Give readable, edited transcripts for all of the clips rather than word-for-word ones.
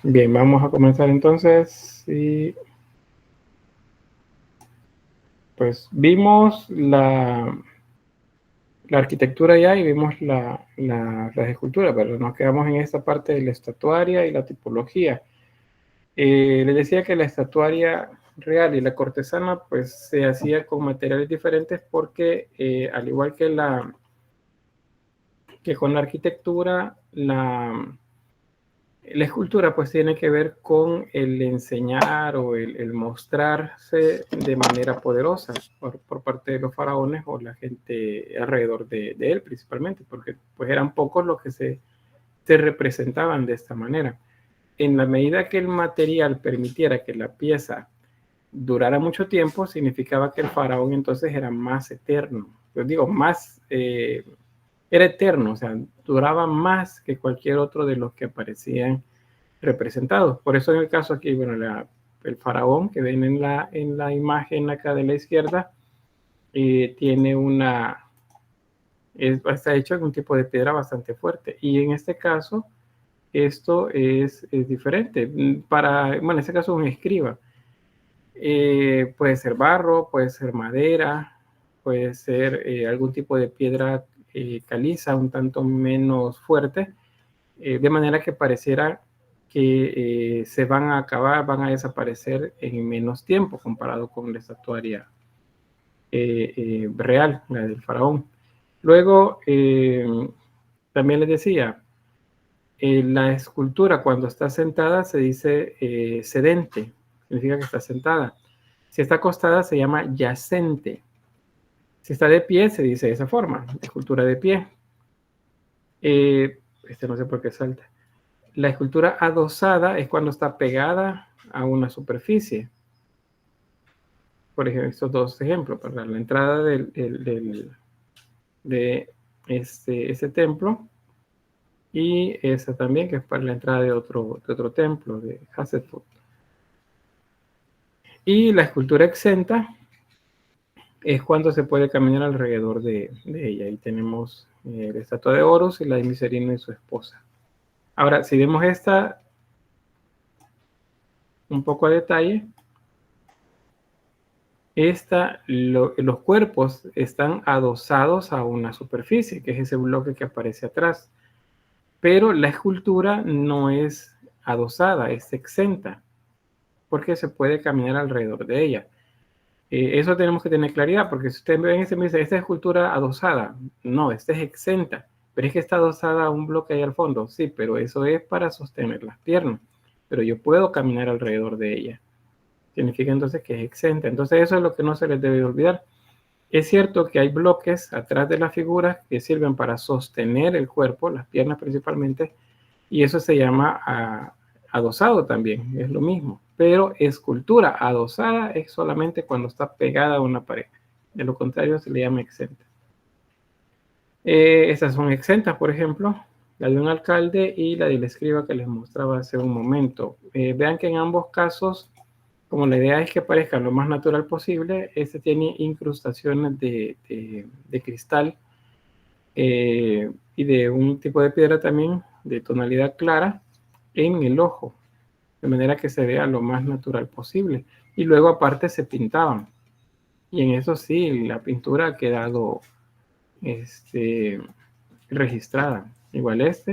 Bien, vamos a comenzar entonces. Y pues vimos la arquitectura ya y vimos las esculturas, pero nos quedamos en esta parte de la estatuaria y la tipología. Les decía que la estatuaria real y la cortesana pues se hacía con materiales diferentes porque al igual que con la arquitectura, la escultura pues tiene que ver con el enseñar o el mostrarse de manera poderosa por parte de los faraones o la gente alrededor de él principalmente, porque pues eran pocos los que se representaban de esta manera. En la medida que el material permitiera que la pieza durara mucho tiempo, significaba que el faraón entonces era más eterno. Yo digo, más, era eterno, o sea, duraba más que cualquier otro de los que aparecían representados. Por eso en el caso aquí, bueno, el faraón que ven en la imagen acá de la izquierda, tiene está hecho en un tipo de piedra bastante fuerte. Y en este caso, esto es diferente. Bueno, en este caso un escriba. Puede ser barro, puede ser madera, puede ser algún tipo de piedra caliza, un tanto menos fuerte, de manera que pareciera que se van a acabar, van a desaparecer en menos tiempo comparado con la estatuaria real, la del faraón. Luego, también les decía, la escultura cuando está sentada se dice sedente, significa que está sentada. Si está acostada se llama yacente. Si está de pie se dice de esa forma, escultura de pie. No sé por qué salta. La escultura adosada es cuando está pegada a una superficie. Por ejemplo, estos dos ejemplos, para la entrada de ese templo y esa también que es para la entrada de otro templo, de Hatshepsut. Y la escultura exenta es cuando se puede caminar alrededor de ella. Ahí tenemos la estatua de Horus y la de Micerino y su esposa. Ahora, si vemos esta un poco a detalle, los cuerpos están adosados a una superficie, que es ese bloque que aparece atrás. Pero la escultura no es adosada, es exenta, porque se puede caminar alrededor de ella. Eso tenemos que tener claridad, porque si ustedes ven me dice, esta escultura adosada, no, esta es exenta, pero es que está adosada a un bloque ahí al fondo, sí, pero eso es para sostener las piernas, pero yo puedo caminar alrededor de ella. Significa entonces que es exenta. Entonces eso es lo que no se les debe olvidar. Es cierto que hay bloques atrás de las figuras que sirven para sostener el cuerpo, las piernas principalmente, y eso se llama adosado también, es lo mismo. Pero escultura adosada es solamente cuando está pegada a una pared. De lo contrario se le llama exenta. Estas son exentas, por ejemplo, la de un alcalde y la del escriba que les mostraba hace un momento. Vean que en ambos casos, como la idea es que parezca lo más natural posible, este tiene incrustaciones de cristal y de un tipo de piedra también de tonalidad clara en el ojo, de manera que se vea lo más natural posible. Y luego aparte se pintaban. Y en eso sí, la pintura ha quedado registrada. Igual es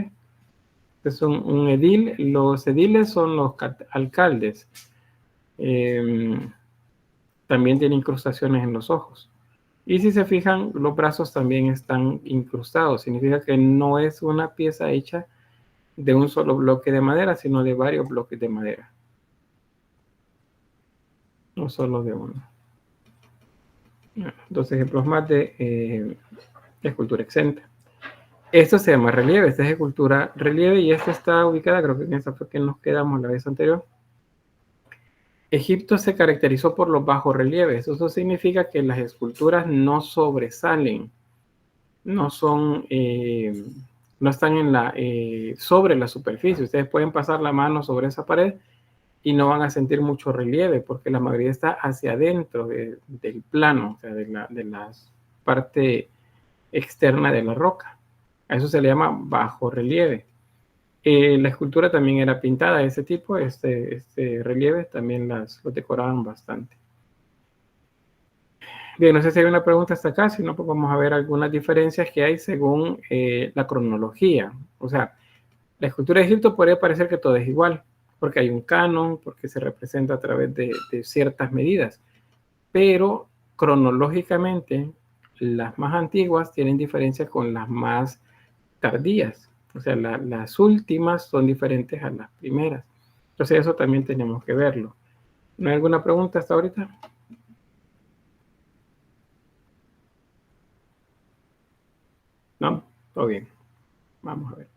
un edil. Los ediles son los alcaldes. También tiene incrustaciones en los ojos. Y si se fijan, los brazos también están incrustados. Significa que no es una pieza hecha de un solo bloque de madera, sino de varios bloques de madera. No solo de uno. Dos ejemplos más de la escultura exenta. Esto se llama relieve, esta es escultura relieve y esta está ubicada, creo que en esa fue que nos quedamos la vez anterior. Egipto se caracterizó por los bajos relieves. Eso significa que las esculturas no sobresalen, no son, no están sobre la superficie. Ustedes pueden pasar la mano sobre esa pared y no van a sentir mucho relieve porque la mayoría está hacia adentro del plano, o sea, de la parte externa de la roca. A eso se le llama bajo relieve. La escultura también era pintada de ese tipo, este relieve también los decoraban bastante. Bien, no sé si hay una pregunta hasta acá, si no, pues vamos a ver algunas diferencias que hay según la cronología. O sea, la escultura de Egipto podría parecer que todo es igual, porque hay un canon, porque se representa a través de ciertas medidas, pero cronológicamente las más antiguas tienen diferencias con las más tardías. O sea, las últimas son diferentes a las primeras. Entonces eso también tenemos que verlo. ¿No hay alguna pregunta hasta ahorita? No, todo bien. Vamos a ver.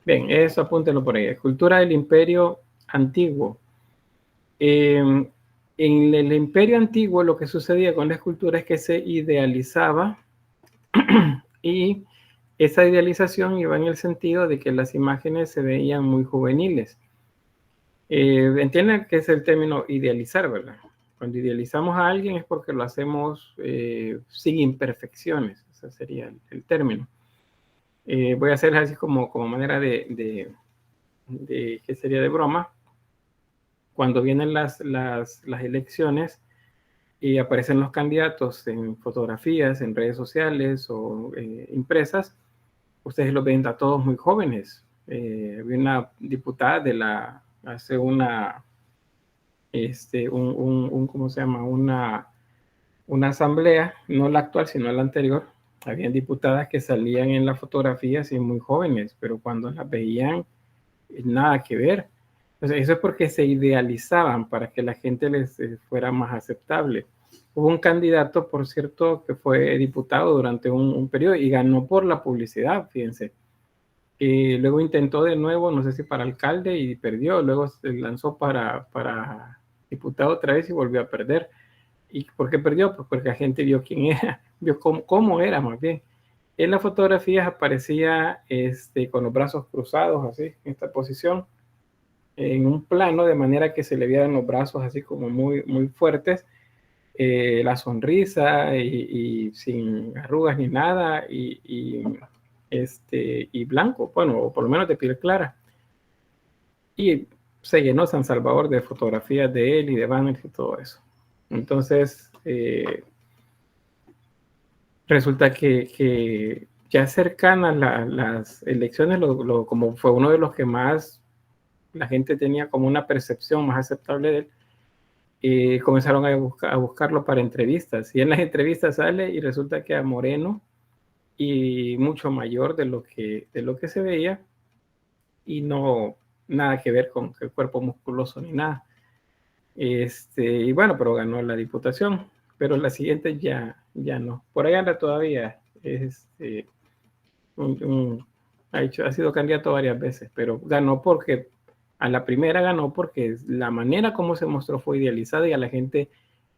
Bien, eso apúntenlo por ahí. Escultura del Imperio Antiguo. En el Imperio Antiguo lo que sucedía con la escultura es que se idealizaba y esa idealización iba en el sentido de que las imágenes se veían muy juveniles. Entienden que es el término idealizar, ¿verdad? Cuando idealizamos a alguien es porque lo hacemos sin imperfecciones, ese sería el término. Voy a hacer así como manera ¿qué sería? De broma. Cuando vienen las elecciones y aparecen los candidatos en fotografías, en redes sociales o impresas, ustedes los ven a todos muy jóvenes. Vi una diputada hace ¿cómo se llama? Una asamblea, no la actual, sino la anterior. Habían diputadas que salían en las fotografías y muy jóvenes, pero cuando las veían, nada que ver. Entonces, eso es porque se idealizaban para que la gente les fuera más aceptable. Hubo un candidato, por cierto, que fue diputado durante un periodo y ganó por la publicidad, fíjense. Luego intentó de nuevo, no sé si para alcalde, y perdió. Luego se lanzó para diputado otra vez y volvió a perder. ¿Y por qué perdió? Pues porque la gente vio quién era, vio cómo era más bien. En las fotografías aparecía con los brazos cruzados, así, en esta posición, en un plano, de manera que se le vieran los brazos así como muy, muy fuertes, la sonrisa y sin arrugas ni nada, y blanco, bueno, o por lo menos de piel clara. Y se llenó San Salvador de fotografías de él y de banners y todo eso. Entonces, resulta que ya cercanas las elecciones, como fue uno de los que más la gente tenía como una percepción más aceptable de él, comenzaron a buscarlo para entrevistas. Y en las entrevistas sale y resulta que a moreno y mucho mayor de lo que se veía, y no nada que ver con el cuerpo musculoso ni nada. Y bueno, pero ganó la diputación, pero la siguiente ya no. Por ahí anda todavía. Ha sido candidato varias veces, pero ganó porque a la primera ganó porque la manera como se mostró fue idealizada y a la gente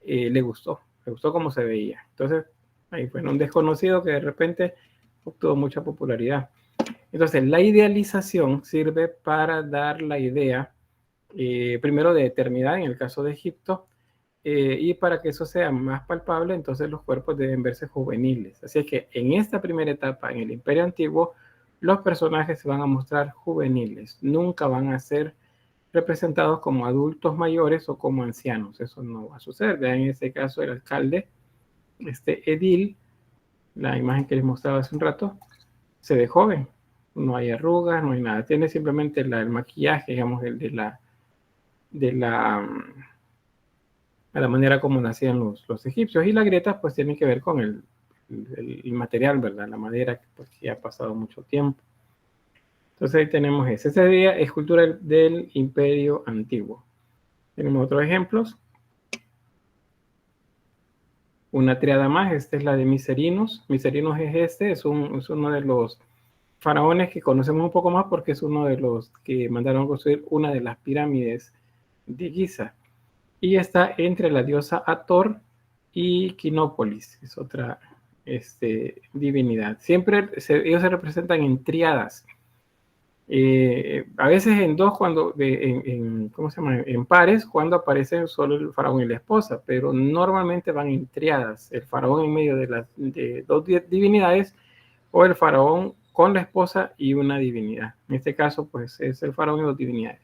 le gustó cómo se veía. Entonces, ahí fue un desconocido que de repente obtuvo mucha popularidad. Entonces, la idealización sirve para dar la idea, primero de eternidad en el caso de Egipto, y para que eso sea más palpable, entonces los cuerpos deben verse juveniles. Así que en esta primera etapa, en el Imperio Antiguo, los personajes se van a mostrar juveniles, nunca van a ser representados como adultos mayores o como ancianos. Eso no va a suceder. Vean en este caso el alcalde, edil, la imagen que les mostraba hace un rato, se ve joven, no hay arrugas, no hay nada, tiene simplemente el maquillaje, digamos, de la manera como nacían los egipcios, y las grietas pues tienen que ver con el material, ¿verdad? La madera, pues, que ha pasado mucho tiempo. Entonces ahí tenemos ese. Esa sería escultura del Imperio Antiguo. Tenemos otros ejemplos. una tríada más. Esta es la de Miserinos. Miserinos es uno de los faraones que conocemos un poco más porque es uno de los que mandaron a construir una de las pirámides de Giza. Y está entre la diosa Hathor y Quinópolis, es otra divinidad. Siempre ellos se representan en tríadas. A veces en dos, ¿cómo se llama? En pares, cuando aparecen solo el faraón y la esposa, pero normalmente van en triadas, el faraón en medio de dos divinidades, o el faraón con la esposa y una divinidad. En este caso, pues es el faraón y dos divinidades.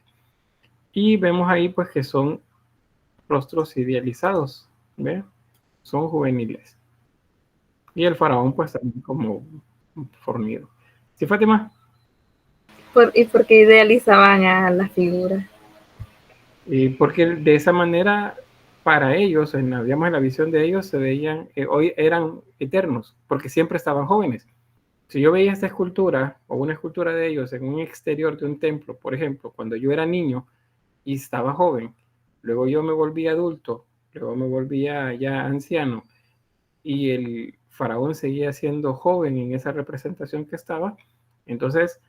Y vemos ahí, pues, que son rostros idealizados, ¿ve? Son juveniles. Y el faraón, pues, también como fornido. ¿Sí, Fátima? ¿Y por qué idealizaban a las figuras? Porque de esa manera, para ellos, digamos, en la visión de ellos, se veían, hoy eran eternos, porque siempre estaban jóvenes. Si yo veía esta escultura o una escultura de ellos en un exterior de un templo, por ejemplo, cuando yo era niño y estaba joven, luego yo me volví adulto, luego me volvía ya anciano, y el faraón seguía siendo joven en esa representación que estaba, entonces,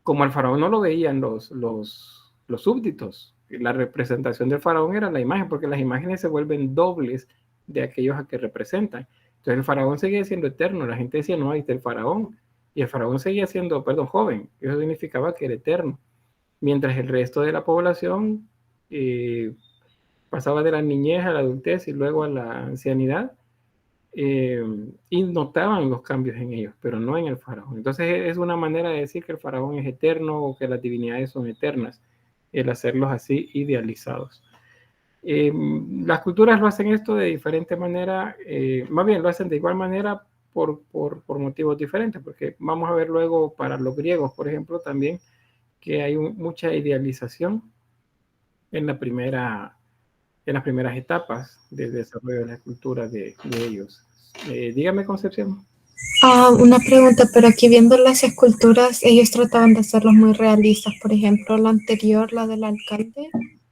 como al faraón no lo veían los súbditos, la representación del faraón era la imagen, porque las imágenes se vuelven dobles de aquellos a que representan. Entonces el faraón seguía siendo eterno, la gente decía, no, ahí está el faraón, y el faraón seguía siendo, perdón, joven, eso significaba que era eterno, mientras el resto de la población pasaba de la niñez a la adultez y luego a la ancianidad, y notaban los cambios en ellos, pero no en el faraón. Entonces es una manera de decir que el faraón es eterno o que las divinidades son eternas, el hacerlos así idealizados. Las culturas lo hacen esto de diferente manera, más bien lo hacen de igual manera por motivos diferentes, porque vamos a ver luego para los griegos, por ejemplo, también que hay mucha idealización en las primeras etapas del desarrollo de la cultura de ellos. Dígame, Concepción. Una pregunta, pero aquí viendo las esculturas, ellos trataban de hacerlos muy realistas. Por ejemplo, la anterior, la del alcalde,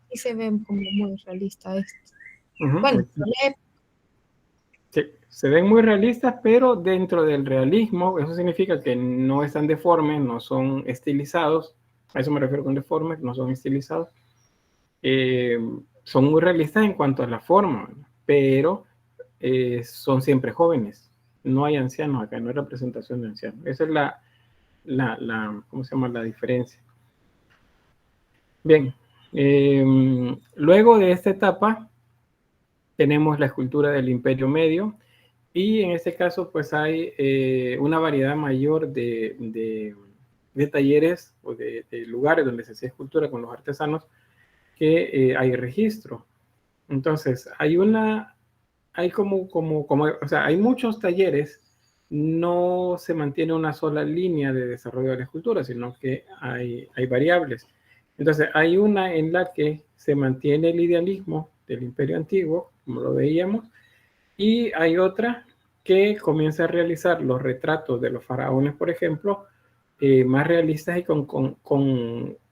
y se ven como muy realistas. Bueno, sí, se ven muy realistas, pero dentro del realismo, eso significa que no están deformes, no son estilizados. A eso me refiero con deformes, no son estilizados. Son muy realistas en cuanto a la forma, pero son siempre jóvenes. No hay ancianos acá, no hay representación de ancianos. Esa es ¿cómo se llama? La diferencia. Bien, luego de esta etapa tenemos la escultura del Imperio Medio, y en este caso pues hay una variedad mayor de talleres o de lugares donde se hace escultura con los artesanos que hay registro. Entonces, hay muchos talleres, no se mantiene una sola línea de desarrollo de la escultura, sino que hay variables. Entonces, hay una en la que se mantiene el idealismo del Imperio Antiguo, como lo veíamos, y hay otra que comienza a realizar los retratos de los faraones, por ejemplo, más realistas y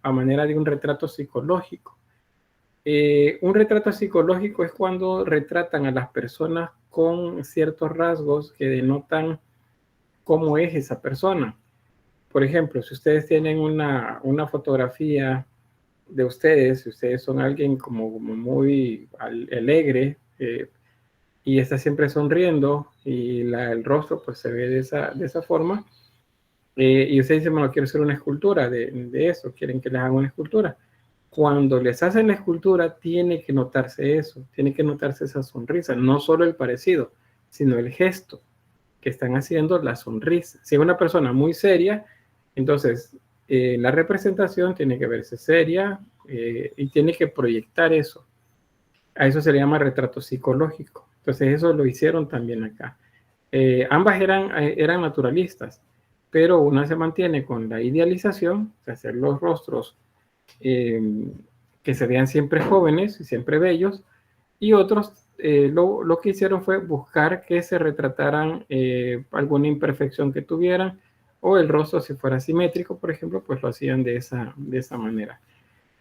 a manera de un retrato psicológico. Un retrato psicológico es cuando retratan a las personas con ciertos rasgos que denotan cómo es esa persona. Por ejemplo, si ustedes tienen una fotografía de ustedes, si ustedes son alguien como muy alegre, y está siempre sonriendo y el rostro pues se ve de esa forma, y ustedes dicen, bueno, quiero hacer una escultura de eso, quieren que les haga una escultura. Cuando les hacen la escultura, tiene que notarse eso, tiene que notarse esa sonrisa, no solo el parecido, sino el gesto que están haciendo, la sonrisa. Si es una persona muy seria, entonces la representación tiene que verse seria, y tiene que proyectar eso. A eso se le llama retrato psicológico. Entonces eso lo hicieron también acá. Ambas eran naturalistas, pero una se mantiene con la idealización, de hacer los rostros que se vean siempre jóvenes y siempre bellos, y otros lo que hicieron fue buscar que se retrataran alguna imperfección que tuvieran, o el rostro, si fuera simétrico, por ejemplo, pues lo hacían de esa manera.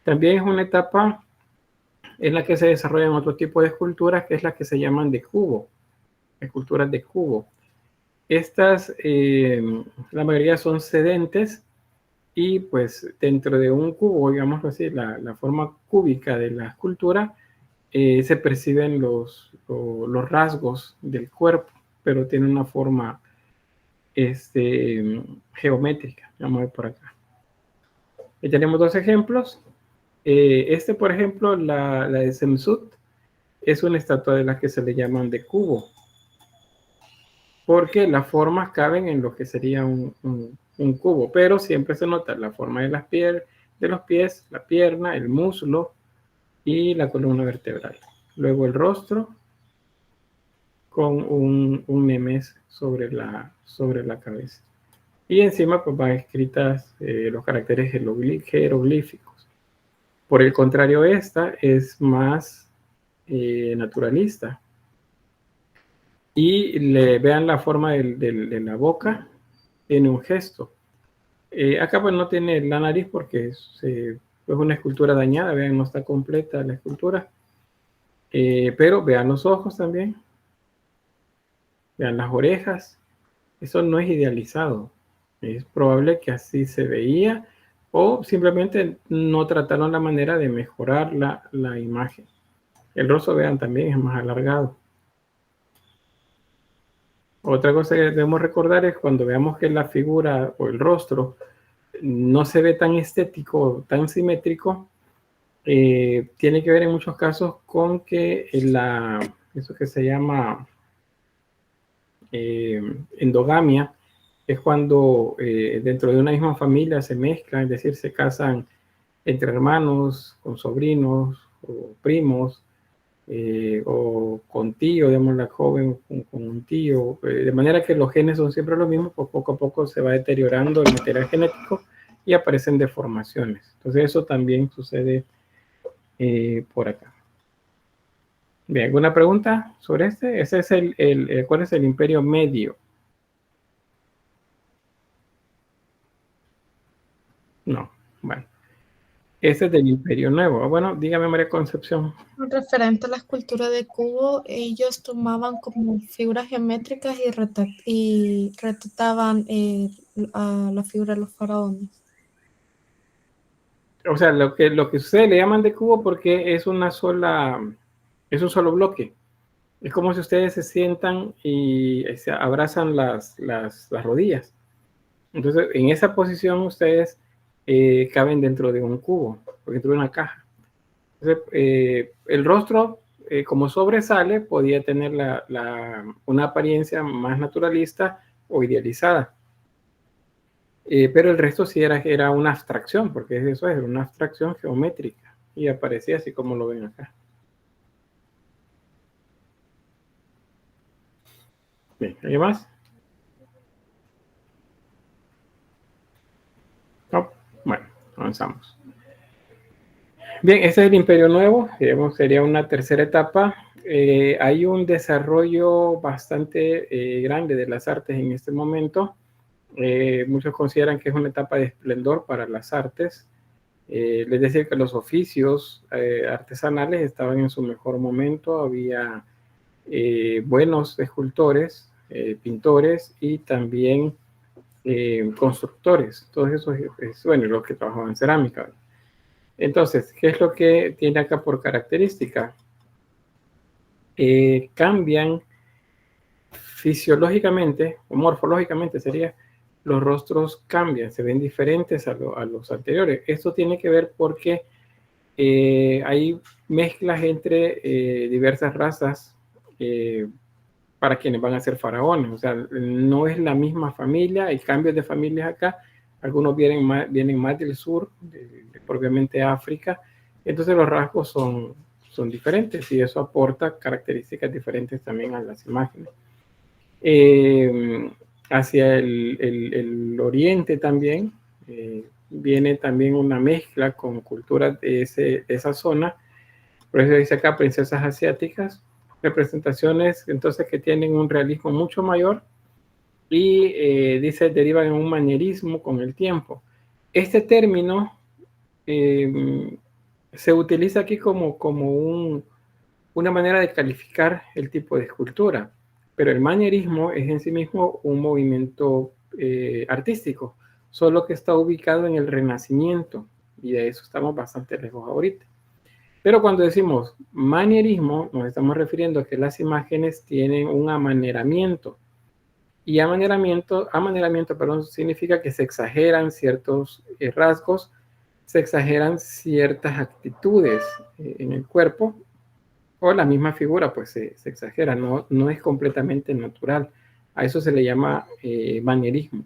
También es una etapa en la que se desarrollan otro tipo de esculturas, que es la que se llaman de cubo. esculturas de cubo. Estas, la mayoría son sedentes y pues dentro de un cubo, digamos así, la forma cúbica de la escultura, se perciben los rasgos del cuerpo, pero tiene una forma geométrica. Vamos a ver por acá. Y tenemos dos ejemplos. Por ejemplo, la de Semsut, es una estatua de las que se le llaman de cubo, porque las formas caben en lo que sería un cubo, pero siempre se nota la forma de los pies, la pierna, el muslo y la columna vertebral. Luego el rostro con un memes sobre la cabeza. Y encima pues van escritas los caracteres jeroglíficos. Por el contrario, esta es más naturalista. Y vean la forma de la boca, tiene un gesto. Acá pues no tiene la nariz porque es una escultura dañada, vean, no está completa la escultura. Pero vean los ojos también, vean las orejas. Eso no es idealizado. Es probable que así se veía o simplemente no trataron la manera de mejorar la imagen. El rostro, vean, también es más alargado. Otra cosa que debemos recordar es cuando veamos que la figura o el rostro no se ve tan estético, tan simétrico, tiene que ver en muchos casos con que eso que se llama endogamia es cuando dentro de una misma familia se mezclan, es decir, se casan entre hermanos, con sobrinos o primos, o con tío, digamos, la joven con un tío, de manera que los genes son siempre los mismos, pues poco a poco se va deteriorando el material genético y aparecen deformaciones. Entonces eso también sucede por acá. Bien, ¿alguna pregunta sobre este? Ese es ¿cuál es el Imperio Medio? No, bueno. Ese es del Imperio Nuevo. Bueno, dígame, María Concepción. Referente a la escultura de cubo, ellos tomaban como figuras geométricas y retrataban a la figura de los faraones. O sea, lo que sucede le llaman de cubo porque es un solo bloque. Es como si ustedes se sientan y se abrazan las rodillas. Entonces, en esa posición ustedes caben dentro de un cubo, dentro de una caja. Entonces, el rostro, como sobresale, podía tener una apariencia más naturalista o idealizada. Pero el resto sí era una abstracción, porque eso es una abstracción geométrica. Y aparecía así como lo ven acá. Bien, ¿hay más? No. Bueno, avanzamos. Bien, este es el Imperio Nuevo, digamos, sería una tercera etapa. Hay un desarrollo bastante grande de las artes en este momento. Muchos consideran que es una etapa de esplendor para las artes. Es decir, que los oficios artesanales estaban en su mejor momento. Había buenos escultores, pintores y también constructores. Todos esos, bueno, los que trabajaban en cerámica. Entonces, ¿qué es lo que tiene acá por característica? Cambian fisiológicamente o morfológicamente sería, los rostros cambian, se ven diferentes a los anteriores. Esto tiene que ver porque hay mezclas entre diversas razas para quienes van a ser faraones. O sea, no es la misma familia, hay cambios de familias acá. Algunos vienen más del sur, propiamente África. Entonces los rasgos son diferentes y eso aporta características diferentes también a las imágenes. Hacia el oriente también viene también una mezcla con culturas de esa zona. Por eso dice acá princesas asiáticas, representaciones entonces que tienen un realismo mucho mayor y dice derivan en un manierismo con el tiempo. Este término se utiliza aquí como una manera de calificar el tipo de escultura. Pero el manierismo es en sí mismo un movimiento artístico, solo que está ubicado en el Renacimiento, y de eso estamos bastante lejos ahorita. Pero cuando decimos manierismo, nos estamos refiriendo a que las imágenes tienen un amaneramiento. Y amaneramiento, perdón, significa que se exageran ciertos rasgos, se exageran ciertas actitudes en el cuerpo, o la misma figura, pues se exagera, no es completamente natural. A eso se le llama manierismo.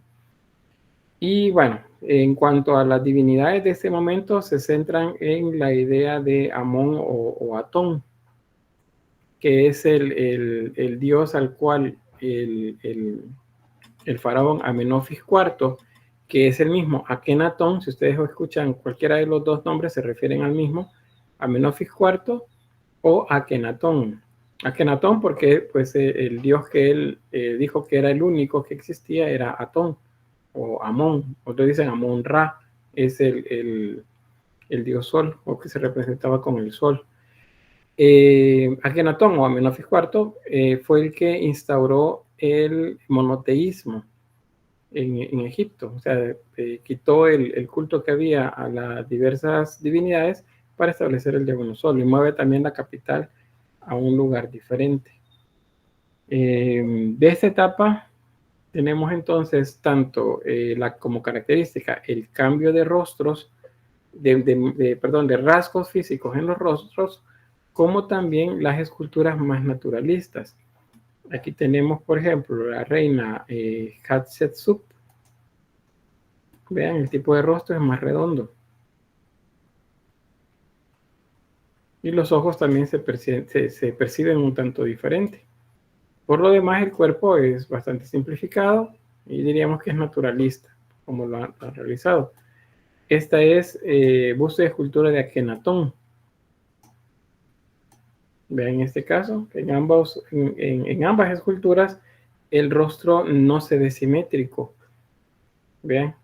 Y bueno, en cuanto a las divinidades de este momento, se centran en la idea de Amón o Atón, que es el dios al cual el faraón Amenofis IV, que es el mismo Akenatón. Si ustedes escuchan cualquiera de los dos nombres, se refieren al mismo, Amenofis IV o Akenatón. Akenatón porque pues, el dios que él dijo que era el único que existía era Atón o Amón, otros dicen Amón Ra, es el dios sol, o que se representaba con el sol. Akenatón o Amenofis IV fue el que instauró el monoteísmo en Egipto, o sea, quitó el culto que había a las diversas divinidades para establecer el de uno solo, y mueve también la capital a un lugar diferente. De esta etapa tenemos entonces tanto como característica el cambio de rostros, de rasgos físicos en los rostros, como también las esculturas más naturalistas. Aquí tenemos, por ejemplo, la reina Hatshepsut. Vean, el tipo de rostro es más redondo. Y los ojos también se perciben un tanto diferente. Por lo demás, el cuerpo es bastante simplificado y diríamos que es naturalista, como lo han realizado. Esta es busto de escultura de Akenatón. Vean en este caso, que en ambas esculturas el rostro no se ve simétrico. Vean.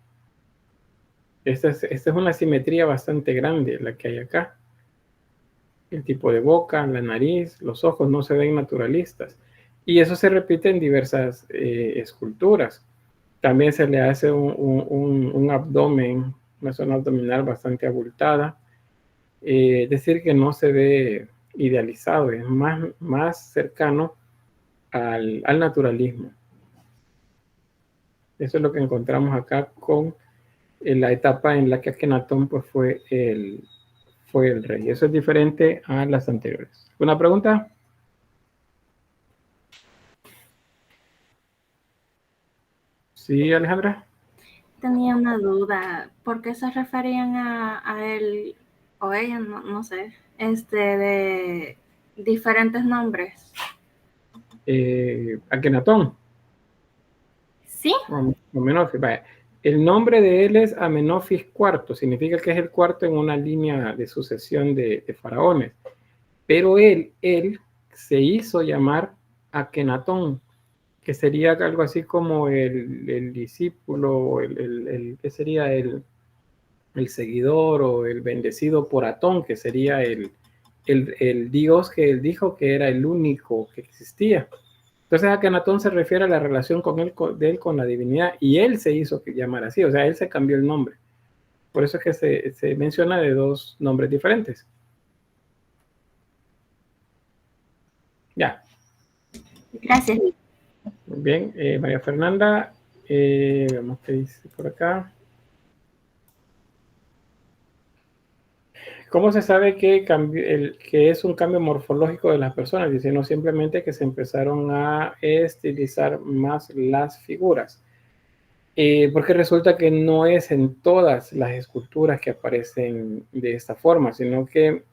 Esta es una simetría bastante grande la que hay acá. El tipo de boca, la nariz, los ojos no se ven naturalistas. Y eso se repite en diversas esculturas. También se le hace un abdomen, una zona abdominal bastante abultada. Es decir, que no se ve idealizado, es más cercano al naturalismo. Eso es lo que encontramos acá con la etapa en la que Akenatón pues, fue el rey. Eso es diferente a las anteriores. ¿Una pregunta? Sí, Alejandra. Tenía una duda. ¿Por qué se referían a él o ella, no sé, de diferentes nombres? Akenatón. ¿Sí? Amenofis. Vaya. El nombre de él es Amenofis IV, significa que es el cuarto en una línea de sucesión de faraones. Pero él se hizo llamar Akenatón, que sería algo así como el discípulo, ¿qué sería? El seguidor o el bendecido por Atón, que sería el dios que él dijo que era el único que existía. Entonces Akenatón se refiere a la relación de él con la divinidad, y él se hizo llamar así, o sea, él se cambió el nombre. Por eso es que se menciona de dos nombres diferentes. Ya. Gracias. Muy bien, María Fernanda, vamos qué dice por acá. ¿Cómo se sabe que es un cambio morfológico de las personas? Dice, no simplemente que se empezaron a estilizar más las figuras. Porque resulta que no es en todas las esculturas que aparecen de esta forma, sino que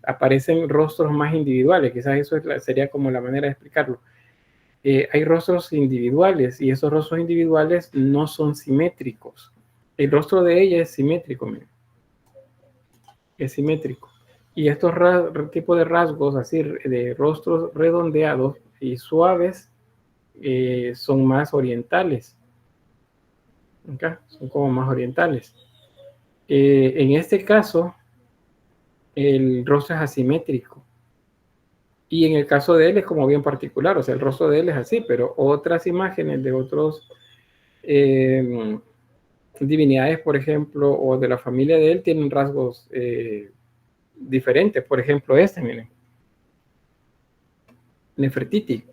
aparecen rostros más individuales. Quizás eso sería como la manera de explicarlo. Hay rostros individuales y esos rostros individuales no son simétricos. El rostro de ella es simétrico, miren. Es simétrico. Y estos tipos de rasgos, así de rostros redondeados y suaves, son más orientales. ¿Okay? Son como más orientales. En este caso, el rostro es asimétrico. Y en el caso de él es como bien particular, o sea, el rostro de él es así, pero otras imágenes de otros divinidades, por ejemplo, o de la familia de él, tienen rasgos diferentes. Por ejemplo, miren, Nefertiti.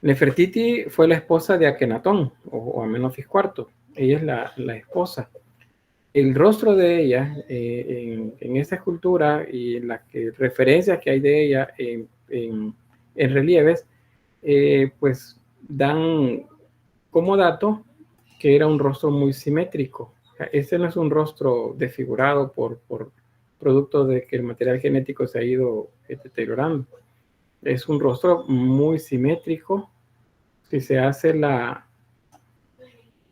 Nefertiti fue la esposa de Akenatón, o Amenofis IV. Ella es la esposa. El rostro de ella en esta escultura y las referencias que hay de ella en relieves, pues dan como dato que era un rostro muy simétrico. Este no es un rostro desfigurado por producto de que el material genético se ha ido deteriorando. Es un rostro muy simétrico. Si se hace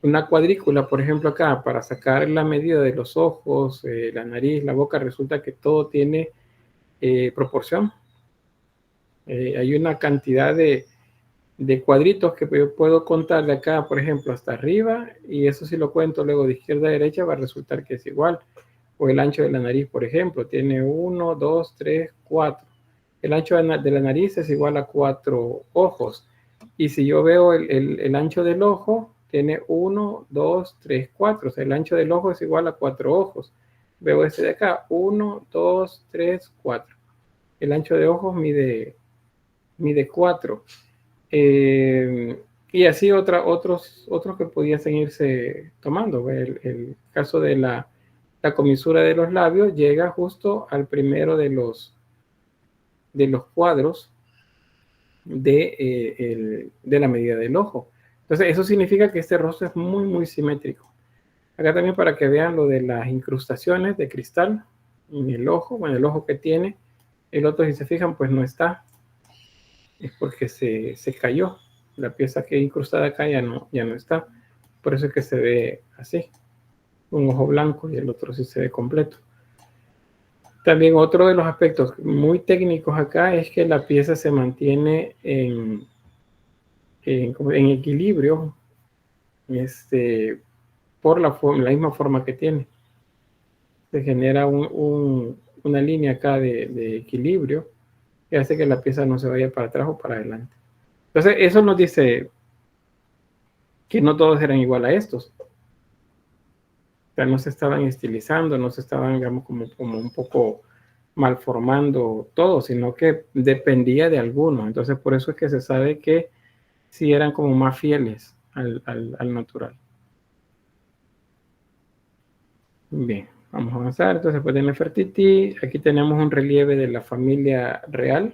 una cuadrícula, por ejemplo, acá, para sacar la medida de los ojos, la nariz, la boca, resulta que todo tiene proporción. Hay una cantidad de cuadritos que yo puedo contar de acá, por ejemplo, hasta arriba, y eso si lo cuento luego de izquierda a derecha va a resultar que es igual. O el ancho de la nariz, por ejemplo, tiene 1, 2, 3, 4. El ancho de la nariz es igual a 4 ojos. Y si yo veo el ancho del ojo, tiene 1, 2, 3, 4. O sea, el ancho del ojo es igual a 4 ojos. Veo este de acá, 1, 2, 3, 4. El ancho de ojos mide 4. Y así otros que podían seguirse tomando. El caso de la comisura de los labios llega justo al primero de los cuadros de la medida del ojo. Entonces, eso significa que este rostro es muy, muy simétrico. Acá también para que vean lo de las incrustaciones de cristal en el ojo, bueno, el ojo que tiene, el otro, si se fijan, pues no está. Es porque se cayó. La pieza que incrustada acá ya no está. Por eso es que se ve así. Un ojo blanco y el otro sí se ve completo. También otro de los aspectos muy técnicos acá es que la pieza se mantiene en equilibrio por la misma forma que tiene. Se genera una línea acá de equilibrio que hace que la pieza no se vaya para atrás o para adelante. Entonces, eso nos dice que no todos eran igual a estos. O sea, no se estaban estilizando, no se estaban, digamos, como un poco malformando todo, sino que dependía de alguno. Entonces, por eso es que se sabe que sí eran como más fieles al natural. Bien, vamos a avanzar. Entonces, después de Nefertiti, aquí tenemos un relieve de la familia real.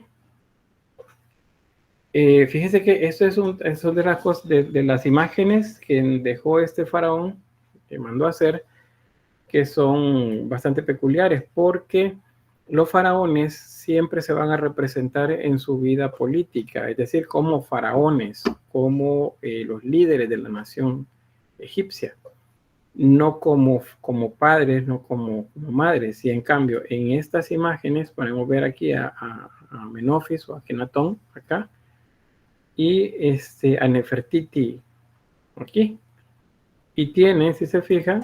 Fíjense que eso es de las cosas, de las imágenes que dejó este faraón, que mandó a hacer, que son bastante peculiares, porque los faraones siempre se van a representar en su vida política, es decir, como faraones, como los líderes de la nación egipcia, no como padres, no como madres. Y en cambio, en estas imágenes podemos ver aquí a Amenofis o a Akenatón acá, y a Nefertiti aquí. Y tiene, si se fijan,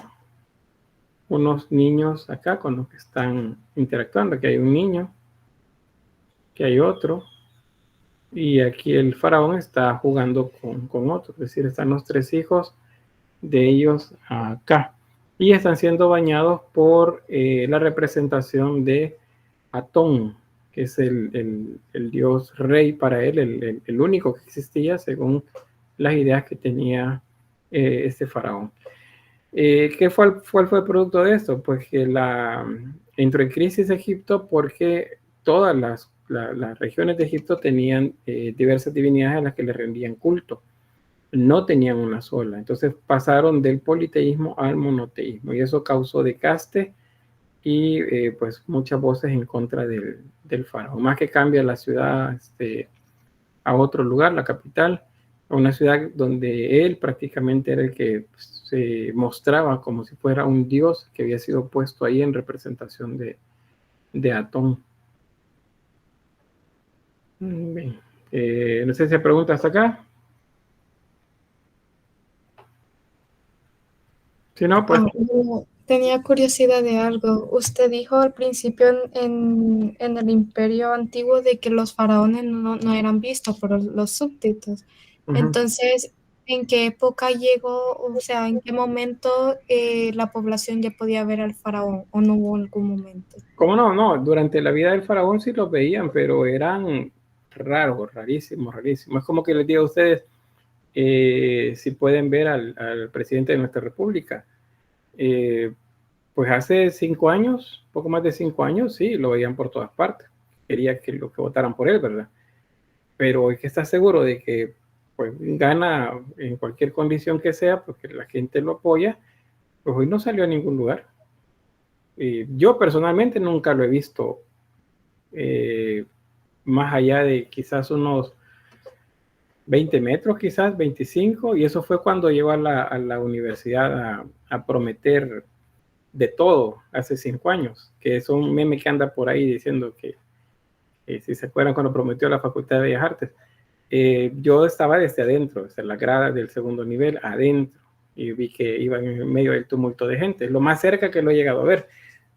unos niños acá con los que están interactuando. Aquí hay un niño, aquí hay otro, y aquí el faraón está jugando con otro. Es decir, están los 3 hijos de ellos acá. Y están siendo bañados por la representación de Atón, que es el dios rey para él, el único que existía según las ideas que tenía este faraón. ¿Cuál fue el producto de esto? Pues que entró en crisis Egipto porque todas las regiones de Egipto tenían diversas divinidades a las que le rendían culto. No tenían una sola. Entonces pasaron del politeísmo al monoteísmo y eso causó desgaste y pues muchas voces en contra del faraón. Más que cambia la ciudad a otro lugar, la capital, a una ciudad donde él prácticamente era el que se mostraba como si fuera un dios que había sido puesto ahí en representación de Atón. Bien. No sé si hay preguntas hasta acá. Si no, pues... Tenía curiosidad de algo. Usted dijo al principio en el Imperio Antiguo de que los faraones no eran vistos por los súbditos. Entonces, ¿en qué época llegó, o sea, en qué momento la población ya podía ver al faraón o no hubo algún momento? ¿Cómo no? No, durante la vida del faraón sí los veían, pero eran raros, rarísimos, rarísimos. Es como que les digo a ustedes, si pueden ver al presidente de nuestra república. Pues hace 5 años, poco más de 5 años, sí, lo veían por todas partes. Quería que votaran por él, ¿verdad? Pero hay que estar seguro de que pues gana en cualquier condición que sea, porque la gente lo apoya, pues hoy no salió a ningún lugar. Yo personalmente nunca lo he visto más allá de quizás unos 20 metros, quizás 25, y eso fue cuando llegó a la universidad a prometer de todo hace 5 años, que es un meme que anda por ahí diciendo que si se acuerdan cuando prometió la Facultad de Bellas Artes, yo estaba desde adentro, desde la grada del segundo nivel, adentro, y vi que iba en medio del tumulto de gente, lo más cerca que lo he llegado a ver.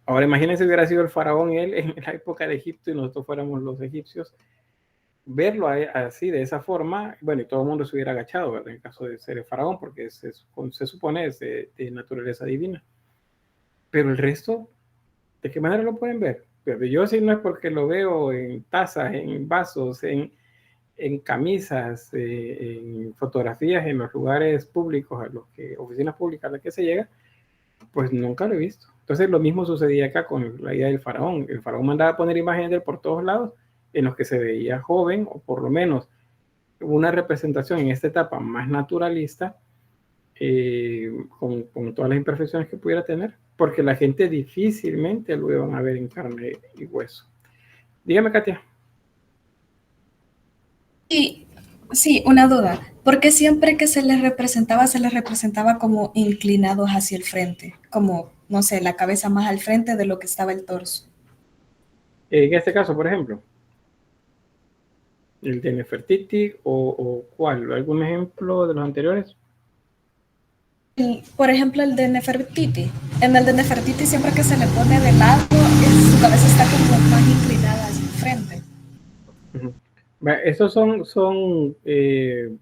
Ahora imagínense si hubiera sido el faraón él en la época de Egipto y nosotros fuéramos los egipcios, verlo así, de esa forma, bueno, y todo el mundo se hubiera agachado, ¿verdad? En el caso de ser el faraón, porque se supone es de naturaleza divina. Pero el resto, ¿de qué manera lo pueden ver? Pero yo sí no es porque lo veo en tazas, en vasos, en camisas, en fotografías, en los lugares públicos, oficinas públicas a las que se llega, pues nunca lo he visto. Entonces lo mismo sucedía acá con la idea del faraón. El faraón mandaba a poner imágenes de él por todos lados en los que se veía joven, o por lo menos una representación en esta etapa más naturalista, con todas las imperfecciones que pudiera tener, porque la gente difícilmente lo iban a ver en carne y hueso. Dígame, Katia. Sí, una duda. Porque siempre que se les representaba como inclinados hacia el frente, como, no sé, la cabeza más al frente de lo que estaba el torso. En este caso, por ejemplo, el de Nefertiti o ¿cuál? ¿Algún ejemplo de los anteriores? Por ejemplo, el de Nefertiti. En el de Nefertiti, siempre que se le pone de lado, su cabeza está como más inclinada hacia el frente. Estos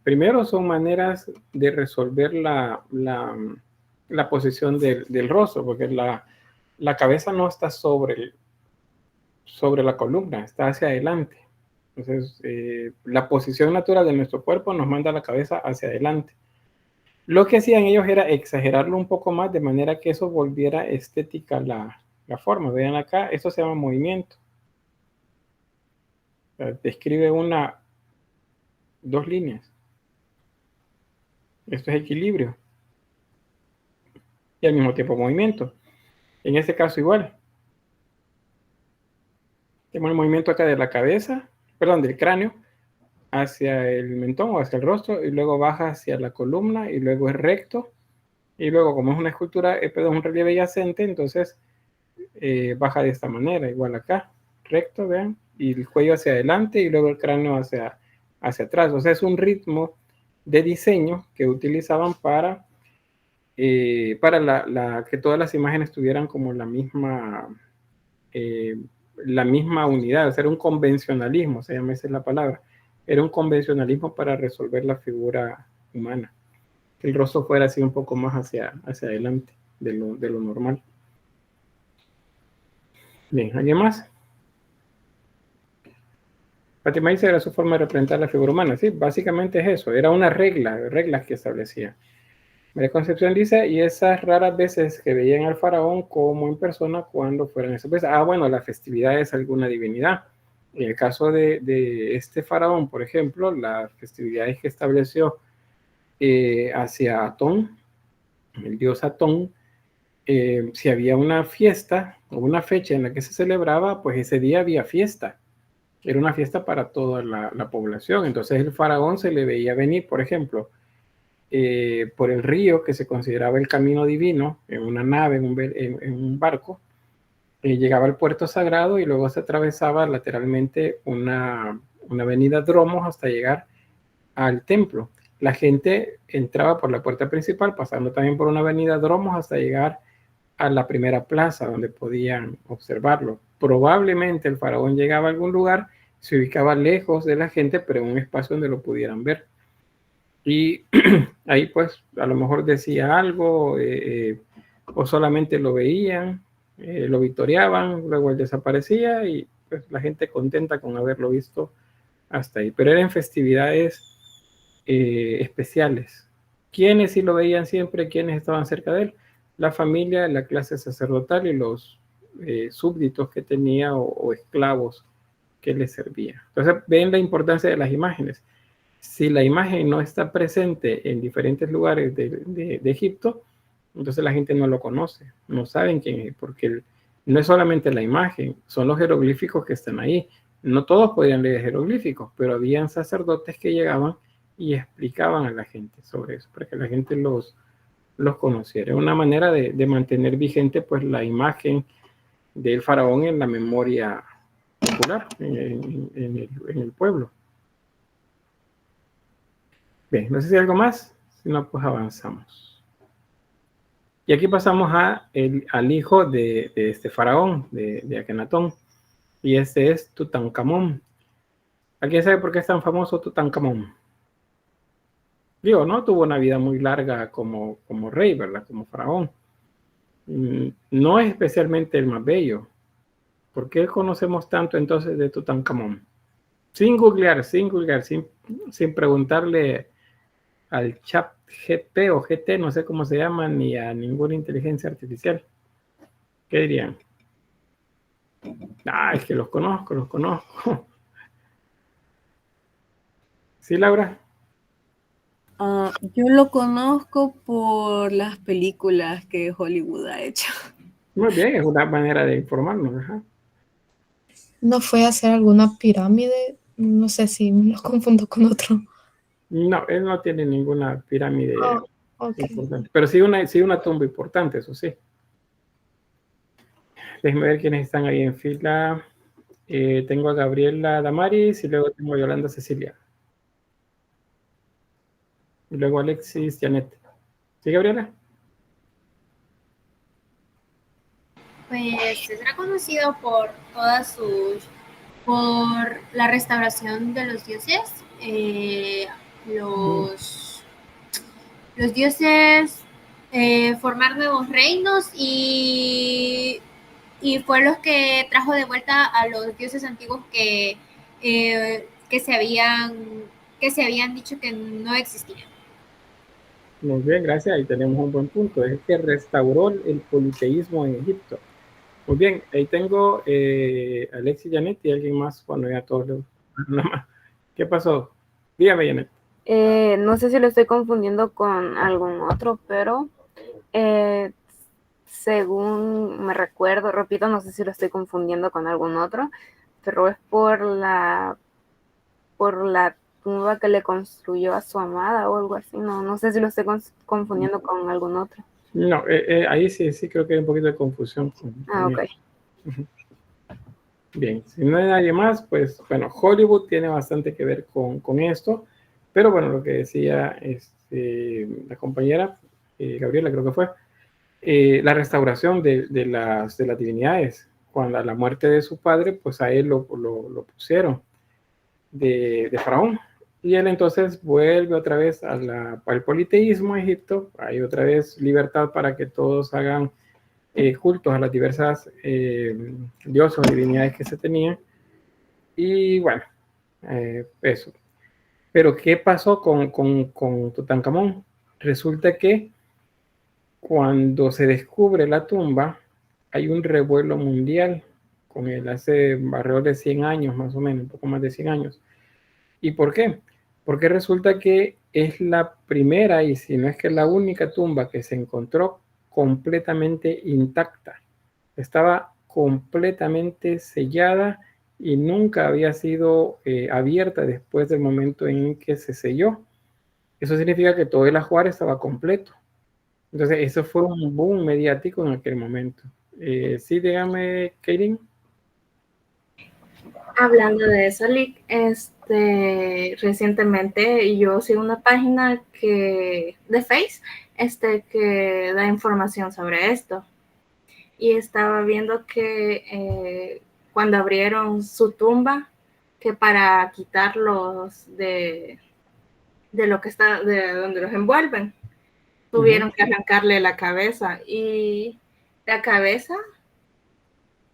primero son maneras de resolver la posición del rostro, porque la cabeza no está sobre la columna, está hacia adelante. Entonces, la posición natural de nuestro cuerpo nos manda la cabeza hacia adelante. Lo que hacían ellos era exagerarlo un poco más, de manera que eso volviera estética la forma. Vean acá, esto se llama movimiento. Describe 2 líneas. Esto es equilibrio. Y al mismo tiempo movimiento. En este caso igual. Tenemos el movimiento acá de la cabeza, perdón, del cráneo, hacia el mentón o hacia el rostro, y luego baja hacia la columna, y luego es recto, y luego como es una escultura, un relieve yacente, entonces baja de esta manera, igual acá, recto, vean, y el cuello hacia adelante, y luego el cráneo hacia atrás. O sea, es un ritmo de diseño que utilizaban para que todas las imágenes tuvieran como la misma unidad. O sea, era un convencionalismo, se llama, esa es la palabra. Era un convencionalismo para resolver la figura humana. Que el rostro fuera así un poco más hacia adelante de lo normal. Bien, ¿alguien más? Fátima dice, era su forma de representar la figura humana. Sí, básicamente es eso. Era una reglas que establecía. María Concepción dice, y esas raras veces que veían al faraón como en persona cuando fueran esas veces. Bueno, la festividad es alguna divinidad. En el caso de este faraón, por ejemplo, las festividades que estableció hacia Atón, el dios Atón, si había una fiesta o una fecha en la que se celebraba, pues ese día había fiesta. Era una fiesta para toda la población. Entonces el faraón se le veía venir, por ejemplo, por el río que se consideraba el camino divino, en una nave, en un barco, llegaba al puerto sagrado y luego se atravesaba lateralmente una avenida Dromos hasta llegar al templo. La gente entraba por la puerta principal, pasando también por una avenida Dromos hasta llegar a la primera plaza donde podían observarlo. Probablemente el faraón llegaba a algún lugar, se ubicaba lejos de la gente, pero en un espacio donde lo pudieran ver. Y ahí pues a lo mejor decía algo, o solamente lo veían, lo victoriaban, luego él desaparecía y pues la gente contenta con haberlo visto hasta ahí. Pero eran festividades especiales. ¿Quiénes sí lo veían siempre? ¿Quiénes estaban cerca de él? La familia, la clase sacerdotal y los súbditos que tenía o esclavos que le servían. Entonces ven la importancia de las imágenes. Si la imagen no está presente en diferentes lugares de Egipto, entonces la gente no lo conoce, no saben quién es, porque no es solamente la imagen, son los jeroglíficos que están ahí. No todos podían leer jeroglíficos, pero habían sacerdotes que llegaban y explicaban a la gente sobre eso, para que la gente los conociera. Es una manera de mantener vigente pues la imagen del faraón en la memoria popular, en el pueblo. Bien, no sé si hay algo más, si no pues avanzamos. Y aquí pasamos al hijo de este faraón, de Akenatón, y este es Tutankamón. ¿Alguien sabe por qué es tan famoso Tutankamón? Digo, no tuvo una vida muy larga como rey, ¿verdad? Como faraón. No es especialmente el más bello. ¿Por qué conocemos tanto entonces de Tutankamón? Sin googlear, sin preguntarle al chat GP o GT, no sé cómo se llama, ni a ninguna inteligencia artificial. ¿Qué dirían? Ah, es que los conozco. ¿Sí, Laura? Yo lo conozco por las películas que Hollywood ha hecho. Muy bien, es una manera de informarnos. Ajá. ¿No fue a hacer alguna pirámide? No sé si me lo confundo con otro. No, él no tiene ninguna pirámide Okay. importante, pero sí una tumba importante, eso sí. Déjenme ver quiénes están ahí en fila. Tengo a Gabriela Damaris y luego tengo a Yolanda Cecilia. Y luego Alexis Janet. ¿Sí, Gabriela? Pues es reconocido por por la restauración de los dioses. Los dioses formar nuevos reinos y fue los que trajo de vuelta a los dioses antiguos que se habían dicho que no existían. Muy bien, gracias. Ahí tenemos un buen punto. Es que restauró el politeísmo en Egipto. Muy bien, ahí tengo Alexis Janet y alguien más cuando ya todos los... ¿Qué pasó? Dígame, Janet. No sé si lo estoy confundiendo con algún otro, pero según me recuerdo, repito, no sé si lo estoy confundiendo con algún otro, pero es por la tumba que le construyó a su amada o algo así. No sé si lo estoy confundiendo con algún otro. No, ahí sí creo que hay un poquito de confusión. Ok. Bien, si no hay nadie más, pues bueno, Hollywood tiene bastante que ver con esto, pero bueno, lo que decía la compañera Gabriela, creo que fue, la restauración de las divinidades. Cuando a la muerte de su padre, pues a él lo pusieron de faraón. Y él entonces vuelve otra vez al politeísmo a Egipto. Hay otra vez libertad para que todos hagan cultos a las diversas dioses o divinidades que se tenían. Y bueno, eso. Pero ¿qué pasó con Tutankamón? Resulta que cuando se descubre la tumba, hay un revuelo mundial con él hace alrededor de 100 años, más o menos, un poco más de 100 años. ¿Y por qué? Porque resulta que es la primera, y si no es que la única tumba que se encontró completamente intacta. Estaba completamente sellada y nunca había sido abierta después del momento en que se selló. Eso significa que todo el ajuar estaba completo. Entonces, eso fue un boom mediático en aquel momento. Sí, dígame, Karin. Hablando de eso, Lick, recientemente yo sigo una página de Face que da información sobre esto. y estaba viendo que cuando abrieron su tumba, que para quitarlos de lo que está, de donde los envuelven, tuvieron que arrancarle la cabeza, y la cabeza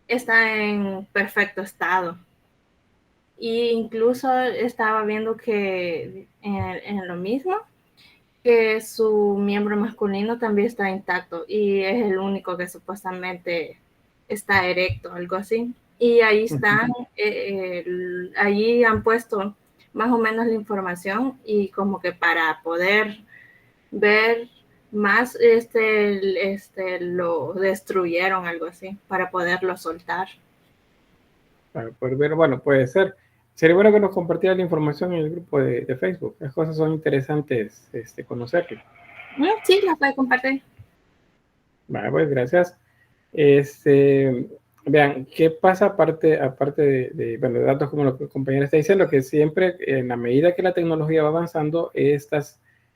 está en perfecto estado. E incluso estaba viendo que en lo mismo, que su miembro masculino también está intacto y es el único que supuestamente está erecto, algo así. Y ahí están, allí han puesto más o menos la información, y como que para poder ver más, lo destruyeron, algo así, para poderlo soltar. Para poder ver, bueno, puede ser. Sería bueno que nos compartiera la información en el grupo de Facebook. Las cosas son interesantes conocerlo. Sí, las puede compartir. Vale, pues gracias. Vean, ¿qué pasa aparte de datos como lo que el compañero está diciendo? Que siempre, en la medida que la tecnología va avanzando,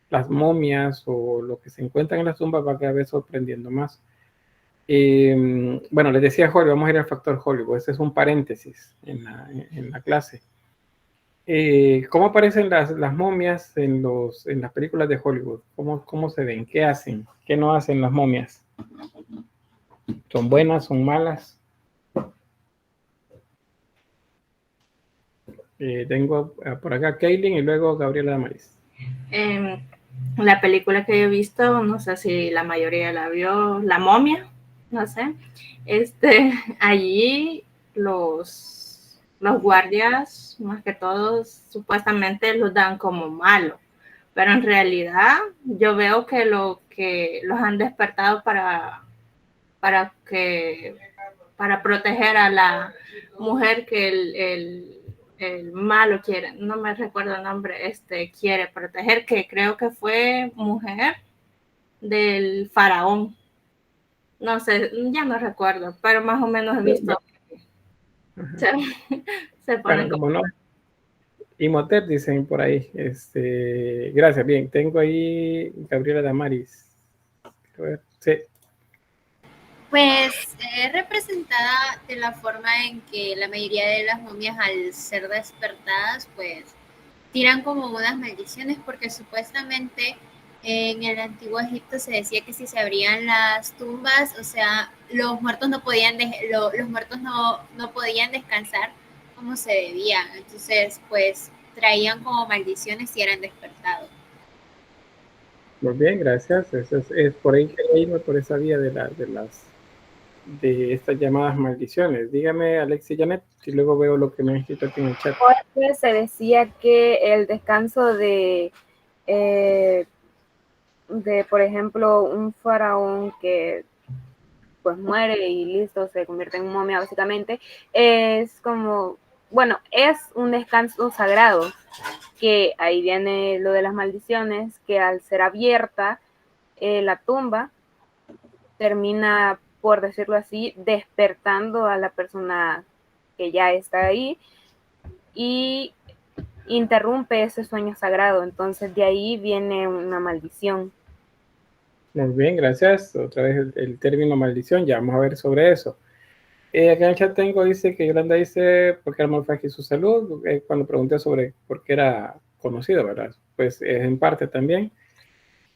las momias o lo que se encuentra en las tumbas va cada vez sorprendiendo más. Bueno, les decía Hollywood, vamos a ir al factor Hollywood. Este es un paréntesis en la clase. ¿Cómo aparecen las momias en las películas de Hollywood? ¿Cómo se ven? ¿Qué hacen? ¿Qué no hacen las momias? ¿Son buenas? ¿Son malas? Tengo por acá Kaylin y luego Gabriela Damaris. La película que yo he visto, no sé si la mayoría la vio, La Momia, no sé. Allí los guardias, más que todos, supuestamente los dan como malos, pero en realidad yo veo que los han despertado para proteger a la mujer que el malo quiere, no me recuerdo el nombre, quiere proteger, que creo que fue mujer del faraón. No sé, ya no recuerdo, pero más o menos he visto. Se ponen como no. Imhotep dicen por ahí. Gracias, bien. Tengo ahí Gabriela Damaris. A ver, sí. Pues es representada de la forma en que la mayoría de las momias, al ser despertadas, pues tiran como unas maldiciones, porque supuestamente en el antiguo Egipto se decía que si se abrían las tumbas, o sea, los muertos no podían no podían descansar como se debían. Entonces, pues traían como maldiciones si eran despertados. Muy bien, gracias. Eso es por ahí que irme por esa vía de estas llamadas maldiciones. Dígame, Alex y Janet, y luego veo lo que me han escrito aquí en el chat. Porque se decía que el descanso de, por ejemplo, un faraón que pues muere y listo, se convierte en momia básicamente, es como, bueno, es un descanso sagrado, que ahí viene lo de las maldiciones, que al ser abierta la tumba, termina, por decirlo así, despertando a la persona que ya está ahí y interrumpe ese sueño sagrado. Entonces de ahí viene una maldición. Muy bien, gracias. Otra vez el término maldición, ya vamos a ver sobre eso. Acá en el chat tengo, dice que Yolanda dice, ¿por qué Armor fue aquí su salud? Cuando pregunté sobre por qué era conocido, ¿verdad? Pues en parte también.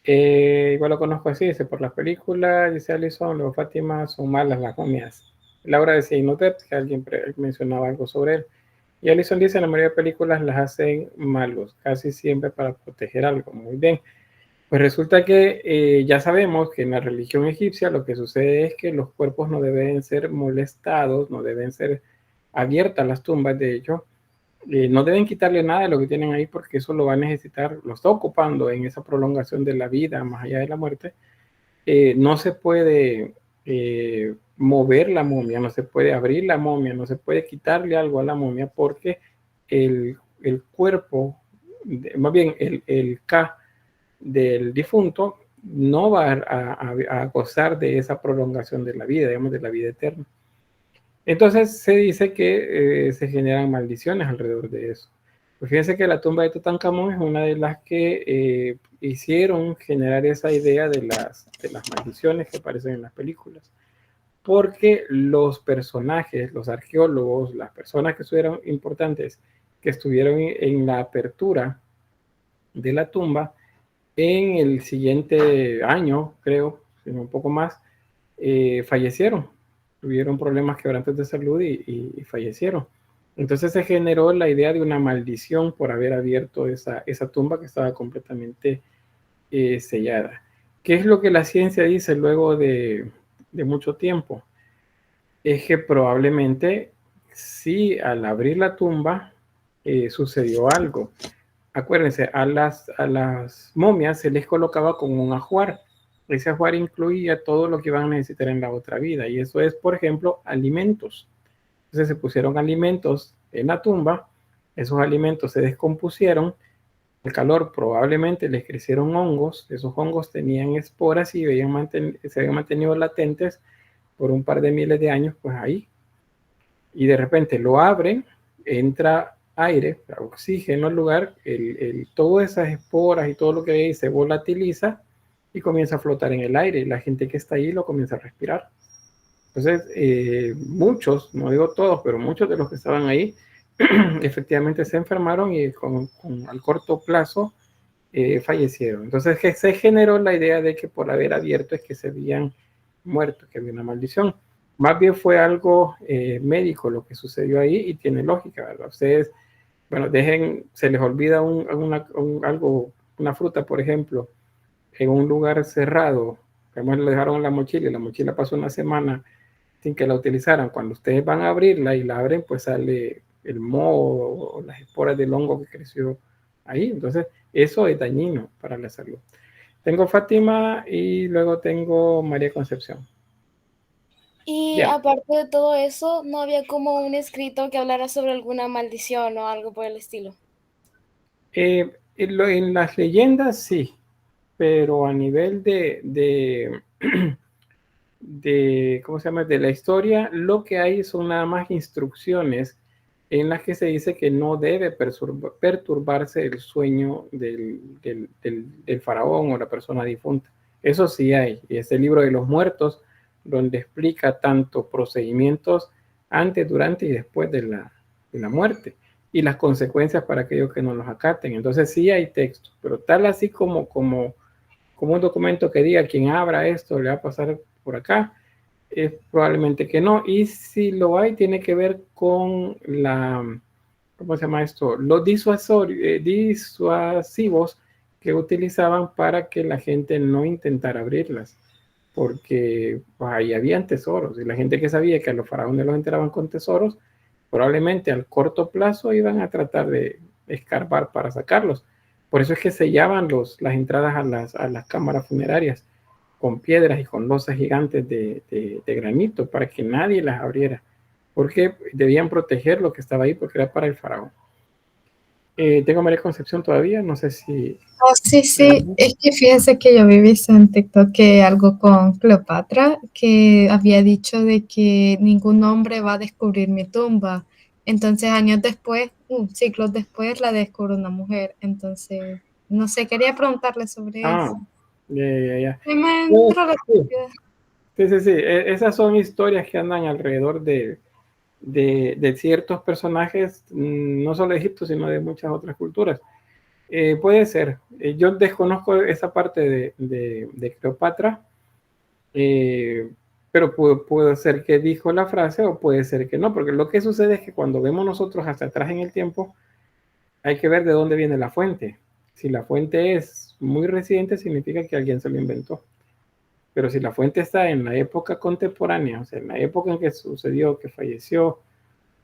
Igual lo conozco así, dice, por las películas, dice Alison, luego Fátima, son malas las momias. Laura decía Imhotep, que alguien mencionaba algo sobre él. Y Alison dice, la mayoría de películas las hacen malos, casi siempre para proteger algo. Muy bien. Pues resulta que ya sabemos que en la religión egipcia lo que sucede es que los cuerpos no deben ser molestados, no deben ser abiertas las tumbas, de hecho, no deben quitarle nada de lo que tienen ahí, porque eso lo va a necesitar, lo está ocupando en esa prolongación de la vida más allá de la muerte. No se puede mover la momia, no se puede abrir la momia, no se puede quitarle algo a la momia, porque el cuerpo, más bien el K del difunto, no va a gozar de esa prolongación de la vida, digamos, de la vida eterna. Entonces se dice que se generan maldiciones alrededor de eso. Pues fíjense que la tumba de Tutankamón es una de las que hicieron generar esa idea de las maldiciones que aparecen en las películas. porque los personajes, los arqueólogos, las personas que estuvieron importantes, que estuvieron en la apertura de la tumba, en el siguiente año, creo, sino un poco más, fallecieron. Tuvieron problemas quebrantes de salud y fallecieron. Entonces se generó la idea de una maldición por haber abierto esa tumba que estaba completamente sellada. ¿Qué es lo que la ciencia dice luego de mucho tiempo? Es que probablemente sí, al abrir la tumba sucedió algo. Acuérdense, a las momias se les colocaba con un ajuar. Ese ajuar incluía todo lo que iban a necesitar en la otra vida, y eso es, por ejemplo, alimentos. Entonces se pusieron alimentos en la tumba, esos alimentos se descompusieron, el calor probablemente les crecieron hongos, esos hongos tenían esporas y se habían mantenido latentes por un par de miles de años, pues ahí. Y de repente lo abren, entra aire, oxígeno al lugar, todas esas esporas y todo lo que hay se volatiliza y comienza a flotar en el aire, y la gente que está ahí lo comienza a respirar. Entonces, muchos, no digo todos, pero muchos de los que estaban ahí efectivamente se enfermaron y al corto plazo fallecieron. Entonces se generó la idea de que por haber abierto es que se habían muerto, que había una maldición. Más bien fue algo médico lo que sucedió ahí, y tiene lógica, ¿verdad? Ustedes, bueno, se les olvida una fruta, por ejemplo, en un lugar cerrado, que le dejaron en la mochila y la mochila pasó una semana sin que la utilizaran. Cuando ustedes van a abrirla y la abren, pues sale el moho o las esporas del hongo que creció ahí. Entonces, eso es dañino para la salud. Tengo Fátima y luego tengo María Concepción. Y Bien. aparte de todo eso, ¿no había como un escrito que hablara sobre alguna maldición o algo por el estilo? En las leyendas sí, pero a nivel de ¿cómo se llama? De la historia, lo que hay son nada más instrucciones en las que se dice que no debe perturbarse el sueño del faraón o la persona difunta. Eso sí hay, y es el libro de los muertos, donde explica tanto procedimientos antes, durante y después de la muerte, y las consecuencias para aquellos que no los acaten. Entonces sí hay textos, pero tal así como un documento que diga quien abra esto le va a pasar por acá, probablemente que no. Y si lo hay, tiene que ver con ¿cómo se llama esto? Los disuasivos que utilizaban para que la gente no intentara abrirlas, porque pues, ahí habían tesoros, y la gente que sabía que a los faraones los enterraban con tesoros, probablemente al corto plazo iban a tratar de escarbar para sacarlos. Por eso es que sellaban las entradas a las cámaras funerarias con piedras y con losas gigantes de granito para que nadie las abriera, porque debían proteger lo que estaba ahí, porque era para el faraón. Tengo María Concepción todavía, no sé si... Oh, sí, es que fíjense que yo vi visto en TikTok que algo con Cleopatra, que había dicho de que ningún hombre va a descubrir mi tumba. Entonces, años después, siglos después, la descubre una mujer. Entonces, no sé, quería preguntarle sobre eso. Ya. Sí, me entró la curiosidad. Sí. Esas son historias que andan alrededor de ciertos personajes, no solo de Egipto, sino de muchas otras culturas. Puede ser. Yo desconozco esa parte de Cleopatra, pero puede ser que dijo la frase o puede ser que no, porque lo que sucede es que cuando vemos nosotros hacia atrás en el tiempo, hay que ver de dónde viene la fuente. Si la fuente es muy reciente, significa que alguien se lo inventó. Pero si la fuente está en la época contemporánea, o sea, en la época en que sucedió, que falleció,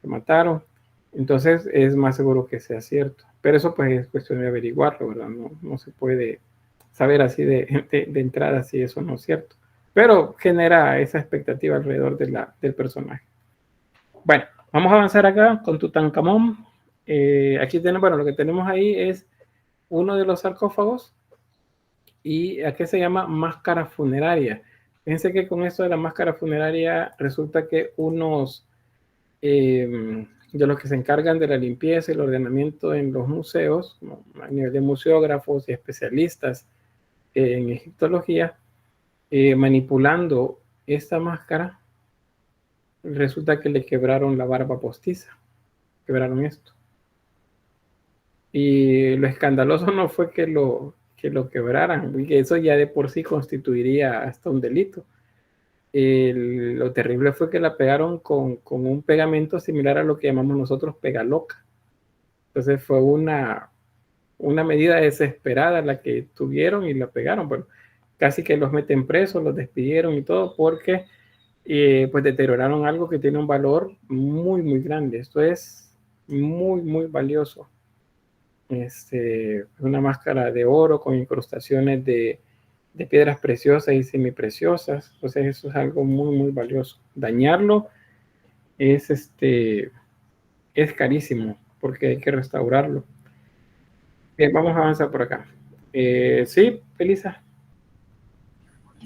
que mataron, entonces es más seguro que sea cierto. Pero eso pues es cuestión de averiguarlo, ¿verdad? No se puede saber así de entrada si eso no es cierto. Pero genera esa expectativa alrededor del personaje. Bueno, vamos a avanzar acá con Tutankamón. Aquí tenemos, bueno, lo que tenemos ahí es uno de los sarcófagos, y aquí se llama máscara funeraria. Fíjense que con esto de la máscara funeraria resulta que unos de los que se encargan de la limpieza y el ordenamiento en los museos, a nivel de museógrafos y especialistas en egiptología, manipulando esta máscara, resulta que le quebraron la barba postiza, quebraron esto. Y lo escandaloso no fue que lo quebraran, porque eso ya de por sí constituiría hasta un delito. Lo terrible fue que la pegaron con un pegamento similar a lo que llamamos nosotros pegaloca. Entonces fue una medida desesperada la que tuvieron y la pegaron. Bueno, casi que los meten presos, los despidieron y todo porque pues deterioraron algo que tiene un valor muy, muy grande. Esto es muy, muy valioso. Una máscara de oro con incrustaciones de piedras preciosas y semipreciosas. Entonces eso es algo muy, muy valioso. Dañarlo es carísimo porque hay que restaurarlo. Bien, vamos a avanzar por acá. Sí, Felisa.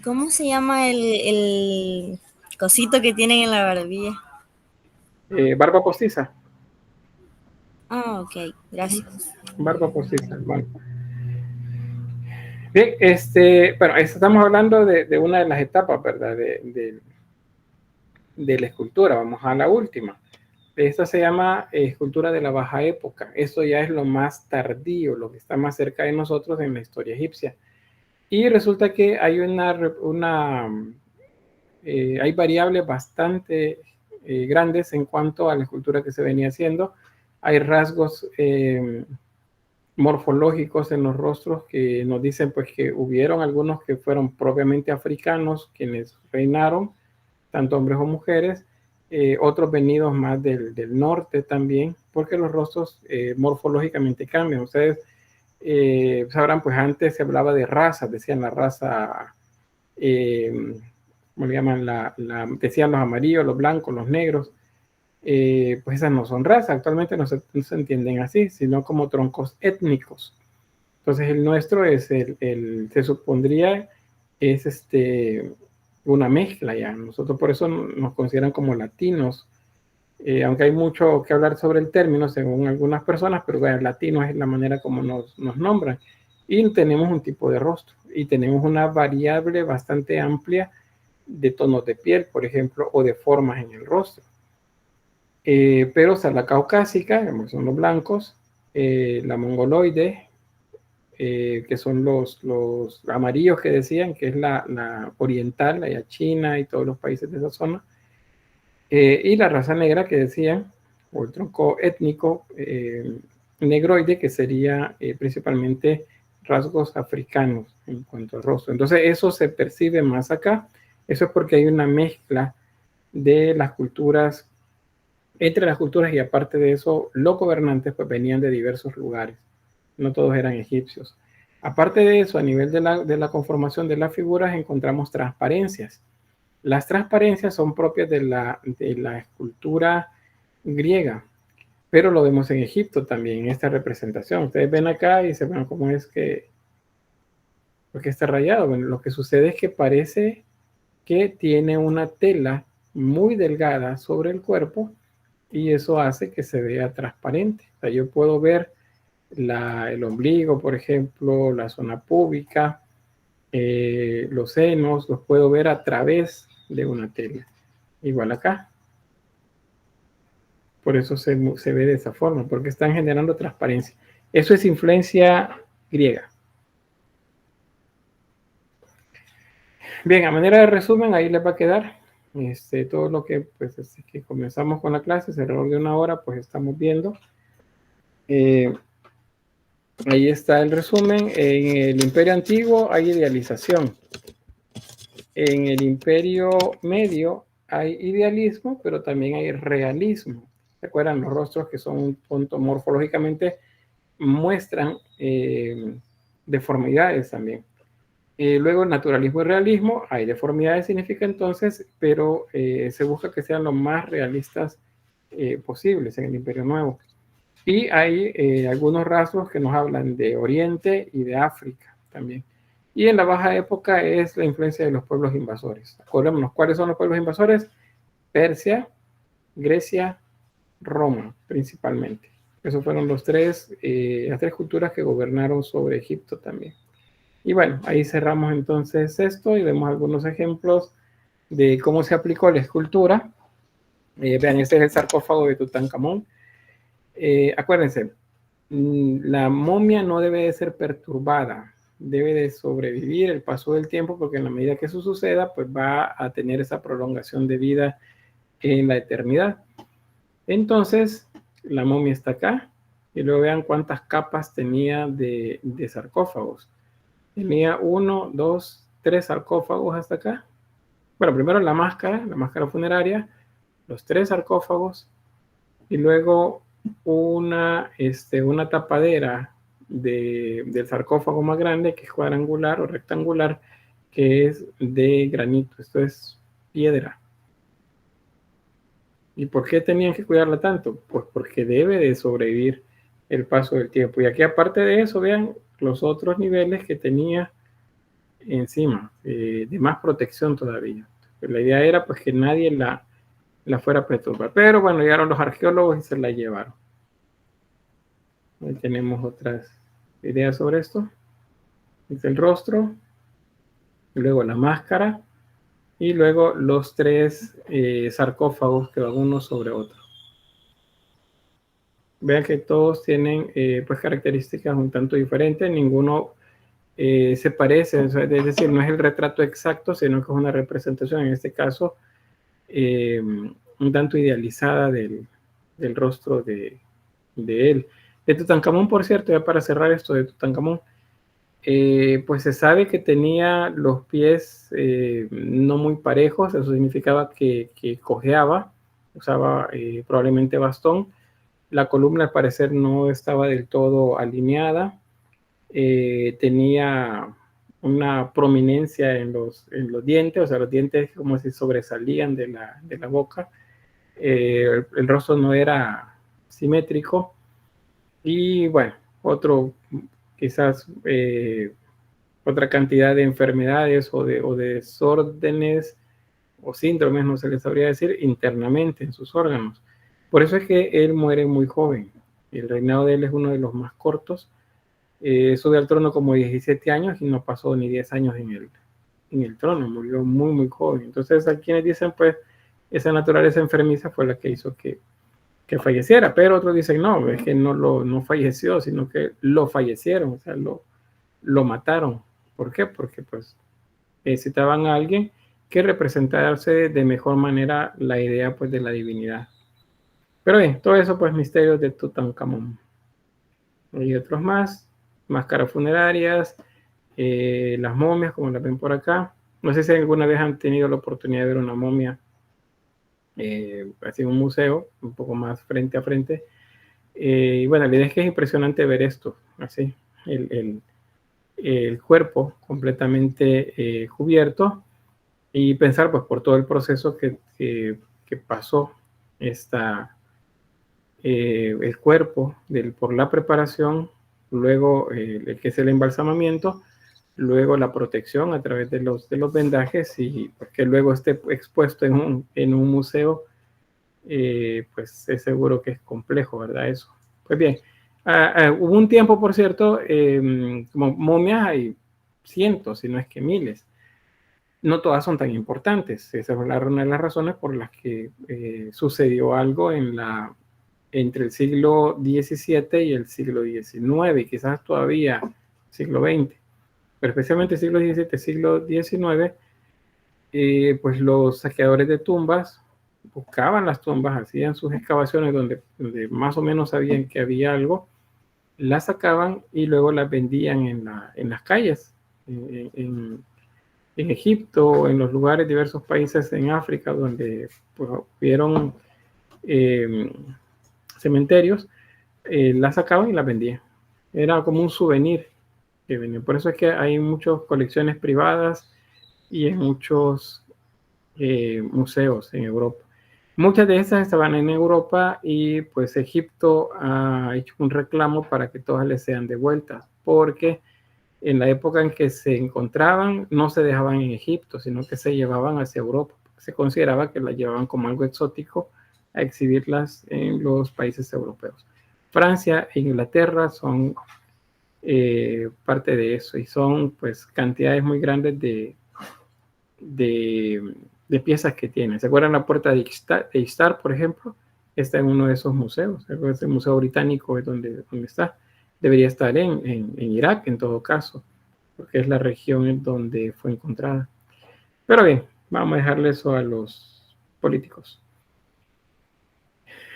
¿Cómo se llama el cosito que tienen en la barbilla? Barba postiza. Ah, ok, gracias. Barba postiza, bueno. Bien, bueno, estamos hablando de una de las etapas, ¿verdad? De la escultura. Vamos a la última. Esta se llama escultura de la Baja Época. Esto ya es lo más tardío, lo que está más cerca de nosotros en la historia egipcia. Y resulta que hay hay variables bastante grandes en cuanto a la escultura que se venía haciendo. Hay rasgos morfológicos en los rostros que nos dicen pues que hubieron algunos que fueron propiamente africanos quienes reinaron, tanto hombres o mujeres, otros venidos más del norte también, porque los rostros morfológicamente cambian. Ustedes sabrán, pues antes se hablaba de razas, decían la raza, ¿cómo le llaman? Decían los amarillos, los blancos, los negros. Pues esas no son razas, actualmente no se entienden así, sino como troncos étnicos. Entonces el nuestro es se supondría es una mezcla ya. Nosotros por eso nos consideran como latinos, aunque hay mucho que hablar sobre el término según algunas personas, pero bueno, latino es la manera como nos nombran. Y tenemos un tipo de rostro y tenemos una variable bastante amplia de tonos de piel, por ejemplo, o de formas en el rostro. Pero está la caucásica, que son los blancos, la mongoloide, que son los amarillos que decían, que es la oriental, la china y todos los países de esa zona, y la raza negra que decían, o el tronco étnico negroide, que sería principalmente rasgos africanos en cuanto al rostro. Entonces eso se percibe más acá. Eso es porque hay una mezcla de las culturas, entre las culturas, y aparte de eso, los gobernantes pues venían de diversos lugares. No todos eran egipcios. Aparte de eso, a nivel de la conformación de las figuras, encontramos transparencias. Las transparencias son propias de la escultura griega, pero lo vemos en Egipto también, en esta representación. Ustedes ven acá y se ven cómo es que, porque está rayado. Bueno, lo que sucede es que parece que tiene una tela muy delgada sobre el cuerpo y eso hace que se vea transparente. O sea, yo puedo ver el ombligo, por ejemplo, la zona púbica, los senos, los puedo ver a través de una tela. Igual acá. Por eso se ve de esa forma, porque están generando transparencia. Eso es influencia griega. Bien, a manera de resumen, ahí les va a quedar todo lo que, pues, que comenzamos con la clase, alrededor de 1 hora, pues estamos viendo. Ahí está el resumen. En el Imperio Antiguo hay idealización. En el Imperio Medio hay idealismo, pero también hay realismo. ¿Se acuerdan? Los rostros que son un punto morfológicamente muestran deformidades también. Luego, naturalismo y realismo, hay deformidades, significa entonces, pero se busca que sean lo más realistas posibles en el Imperio Nuevo. Y hay algunos rasgos que nos hablan de Oriente y de África también. Y en la Baja Época es la influencia de los pueblos invasores. Acordémonos, ¿cuáles son los pueblos invasores? Persia, Grecia, Roma, principalmente. Esos fueron las tres culturas que gobernaron sobre Egipto también. Y bueno, ahí cerramos entonces esto y vemos algunos ejemplos de cómo se aplicó la escultura Vean, este es el sarcófago de Tutankamón. Acuérdense, la momia no debe de ser perturbada, debe de sobrevivir el paso del tiempo, porque en la medida que eso suceda, pues va a tener esa prolongación de vida en la eternidad. Entonces, la momia está acá, y luego vean cuántas capas tenía de sarcófagos. Tenía 1, 2, 3 sarcófagos hasta acá. Bueno, primero la máscara funeraria, los 3 sarcófagos, y luego una tapadera del sarcófago más grande, que es cuadrangular o rectangular, que es de granito. Esto es piedra. ¿Y por qué tenían que cuidarla tanto? Pues porque debe de sobrevivir el paso del tiempo. Y aquí, aparte de eso, vean los otros niveles que tenía encima, de más protección todavía. La idea era pues que nadie la fuera a perturbar. Pero bueno, llegaron los arqueólogos y se la llevaron. Ahí tenemos otras ideas sobre esto. Es el rostro, y luego la máscara, y luego los 3 sarcófagos que van uno sobre otro. Vean que todos tienen pues características un tanto diferentes, ninguno se parece, es decir, no es el retrato exacto, sino que es una representación, en este caso, un tanto idealizada del rostro de él. De Tutankamón, por cierto, ya para cerrar esto de Tutankamón, pues se sabe que tenía los pies no muy parejos, eso significaba que cojeaba, usaba probablemente bastón. La columna al parecer no estaba del todo alineada, tenía una prominencia en los dientes, o sea, los dientes como si sobresalían de la boca, el rostro no era simétrico, y bueno, quizás otra cantidad de enfermedades o de desórdenes o síndromes, no se les sabría decir, internamente en sus órganos. Por eso es que él muere muy joven. El reinado de él es uno de los más cortos. Sube al trono como 17 años y no pasó ni 10 años en el trono. Murió muy, muy joven. Entonces, hay quienes dicen, pues, esa naturaleza enfermiza fue la que hizo que falleciera. Pero otros dicen, no, es que no falleció, sino que lo fallecieron, o sea, lo mataron. ¿Por qué? Porque, pues, necesitaban a alguien que representase de mejor manera la idea, pues, de la divinidad. Pero bien, todo eso, pues, misterios de Tutankamón. Hay otros más, máscaras funerarias, las momias, como las ven por acá. No sé si alguna vez han tenido la oportunidad de ver una momia así en un museo, un poco más frente a frente. Y bueno, la idea es que es impresionante ver esto, así, el cuerpo completamente cubierto, y pensar, pues, por todo el proceso que pasó el cuerpo por la preparación, luego el que es el embalsamamiento, luego la protección a través de los vendajes, y porque luego esté expuesto en un museo, pues es seguro que es complejo, ¿verdad? Eso. Pues bien, hubo un tiempo, por cierto, como momias hay cientos, si no es que miles. No todas son tan importantes. Esa es una de las razones por las que sucedió algo entre el siglo XVII y el siglo XIX, y quizás todavía siglo XX, pero especialmente siglo XVII, siglo XIX, pues los saqueadores de tumbas buscaban las tumbas, hacían sus excavaciones donde más o menos sabían que había algo, las sacaban y luego las vendían en las calles, en Egipto, en los lugares, diversos países en África, donde pues, hubieron cementerios, las sacaban y las vendían. Era como un souvenir que venía. Por eso es que hay muchas colecciones privadas y en muchos museos en Europa. Muchas de esas estaban en Europa, y pues Egipto ha hecho un reclamo para que todas les sean devueltas, porque en la época en que se encontraban no se dejaban en Egipto, sino que se llevaban hacia Europa. Se consideraba que las llevaban como algo exótico a exhibirlas en los países europeos. Francia e Inglaterra son parte de eso, y son pues cantidades muy grandes de piezas que tiene. ¿Se acuerdan la puerta de Ishtar, por ejemplo? Está en uno de esos museos. El Museo Británico es donde está. Debería estar en Irak, en todo caso, porque es la región en donde fue encontrada. Pero bien, vamos a dejarle eso a los políticos.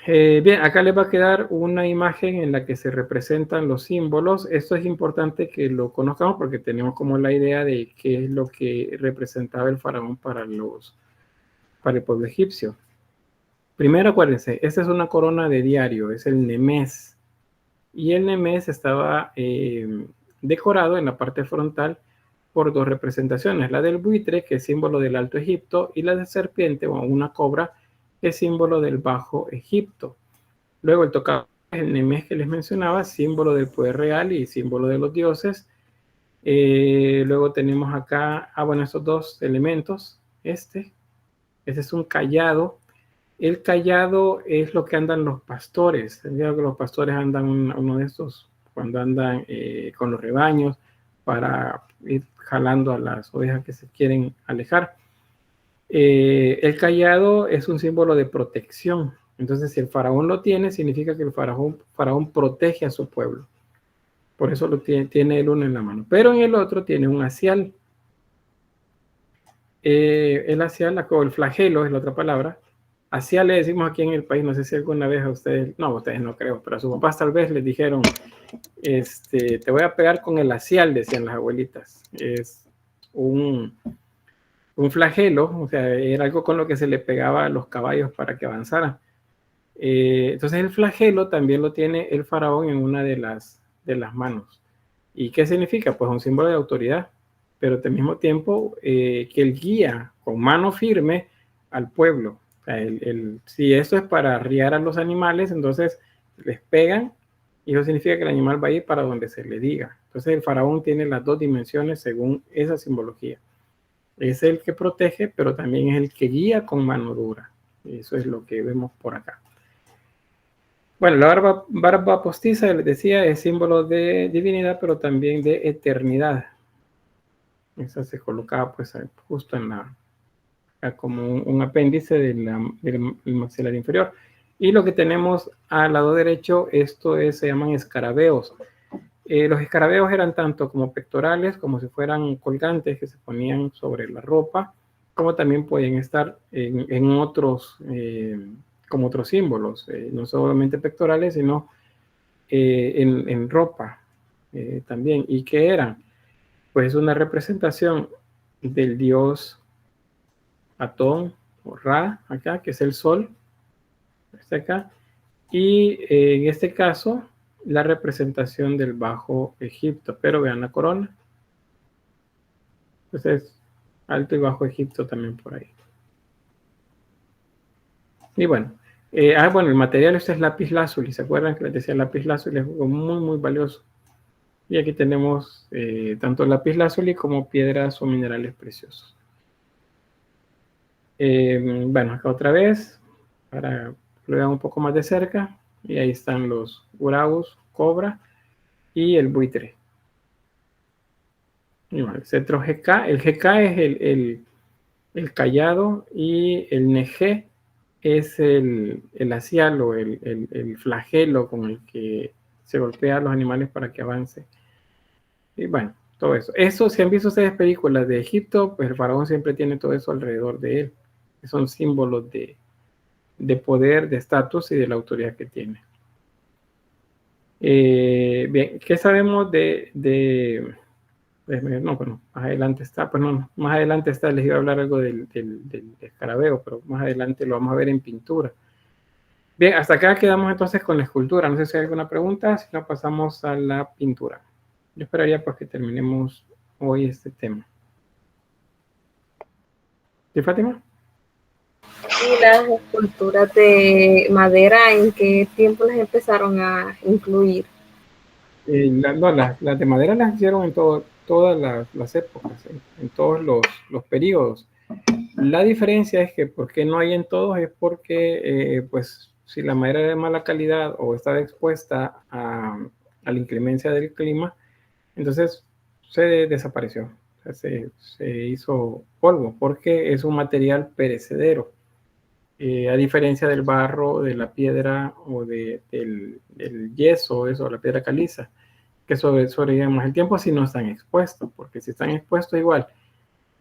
Bien, acá les va a quedar una imagen en la que se representan los símbolos. Esto es importante que lo conozcamos porque tenemos como la idea de qué es lo que representaba el faraón para el pueblo egipcio. Primero, acuérdense, esta es una corona de diario, es el Nemés. Y el Nemés estaba decorado en la parte frontal por dos representaciones, la del buitre, que es símbolo del Alto Egipto, y la de serpiente o una cobra, que es símbolo del Bajo Egipto. Luego el tocado, el Nemés que les mencionaba, símbolo del poder real y símbolo de los dioses. Luego tenemos acá, bueno, estos dos elementos. Este es un cayado. El cayado es lo que andan los pastores. Ya que los pastores andan uno de estos cuando andan con los rebaños para ir jalando a las ovejas que se quieren alejar. El cayado es un símbolo de protección. Entonces, si el faraón lo tiene, significa que el faraón protege a su pueblo. Por eso lo tiene el uno en la mano. Pero en el otro tiene un asial. El asial, o el flagelo es la otra palabra. Asial le decimos aquí en el país, no sé si alguna vez a ustedes, no, ustedes no creo, pero a sus papás tal vez les dijeron, te voy a pegar con el asial, decían las abuelitas. Es un flagelo, o sea, era algo con lo que se le pegaba a los caballos para que avanzaran. Entonces el flagelo también lo tiene el faraón en una de las manos. ¿Y qué significa? Pues un símbolo de autoridad, pero al mismo tiempo que él guía con mano firme al pueblo. O sea, si esto es para arriar a los animales, entonces les pegan y eso significa que el animal va a ir para donde se le diga. Entonces el faraón tiene las dos dimensiones según esa simbología. Es el que protege, pero también es el que guía con mano dura. Eso es lo que vemos por acá. Bueno, la barba postiza, les decía, es símbolo de divinidad, pero también de eternidad. Esa se colocaba pues justo como un apéndice del maxilar inferior. Y lo que tenemos al lado derecho, se llaman escarabeos. Los escarabeos eran tanto como pectorales, como si fueran colgantes que se ponían sobre la ropa, como también pueden estar en otros, como otros símbolos, no solamente pectorales, sino en ropa también. ¿Y qué eran? Pues una representación del dios Atón o Ra, acá, que es el sol, está acá, y en este caso la representación del Bajo Egipto, pero vean la corona. Entonces, Alto y Bajo Egipto también por ahí. Y bueno, el material es lapislázuli. ¿Se acuerdan que les decía lapislázuli? Es algo muy, muy valioso. Y aquí tenemos tanto lapislázuli como piedras o minerales preciosos. Bueno, acá otra vez, para que lo vean un poco más de cerca. Y ahí están los uraus, cobra y el buitre. Y bueno, el cetro GK. El GK es el cayado y el NG es el asial o el flagelo con el que se golpea a los animales para que avance. Y bueno, todo eso. Eso, si han visto ustedes películas de Egipto, pues el faraón siempre tiene todo eso alrededor de él. Son símbolos de poder, de estatus y de la autoridad que tiene. Bien, ¿qué sabemos no, bueno, más adelante está, pues no, más adelante está, les iba a hablar algo del escarabeo, pero más adelante lo vamos a ver en pintura. Bien, hasta acá quedamos entonces con la escultura. No sé si hay alguna pregunta, si no pasamos a la pintura. Yo esperaría pues que terminemos hoy este tema. ¿Sí, Fátima? ¿Y las esculturas de madera, en qué tiempo las empezaron a incluir? Las de madera las hicieron en todas las épocas, en todos los periodos. La diferencia es que ¿por qué no hay en todos? Es porque pues si la madera es de mala calidad o está expuesta a la inclemencia del clima, entonces se desapareció. se hizo polvo, porque es un material perecedero. A diferencia del barro, de la piedra o del yeso, eso, la piedra caliza, que sobreviven más el tiempo si no están expuestos, porque si están expuestos igual,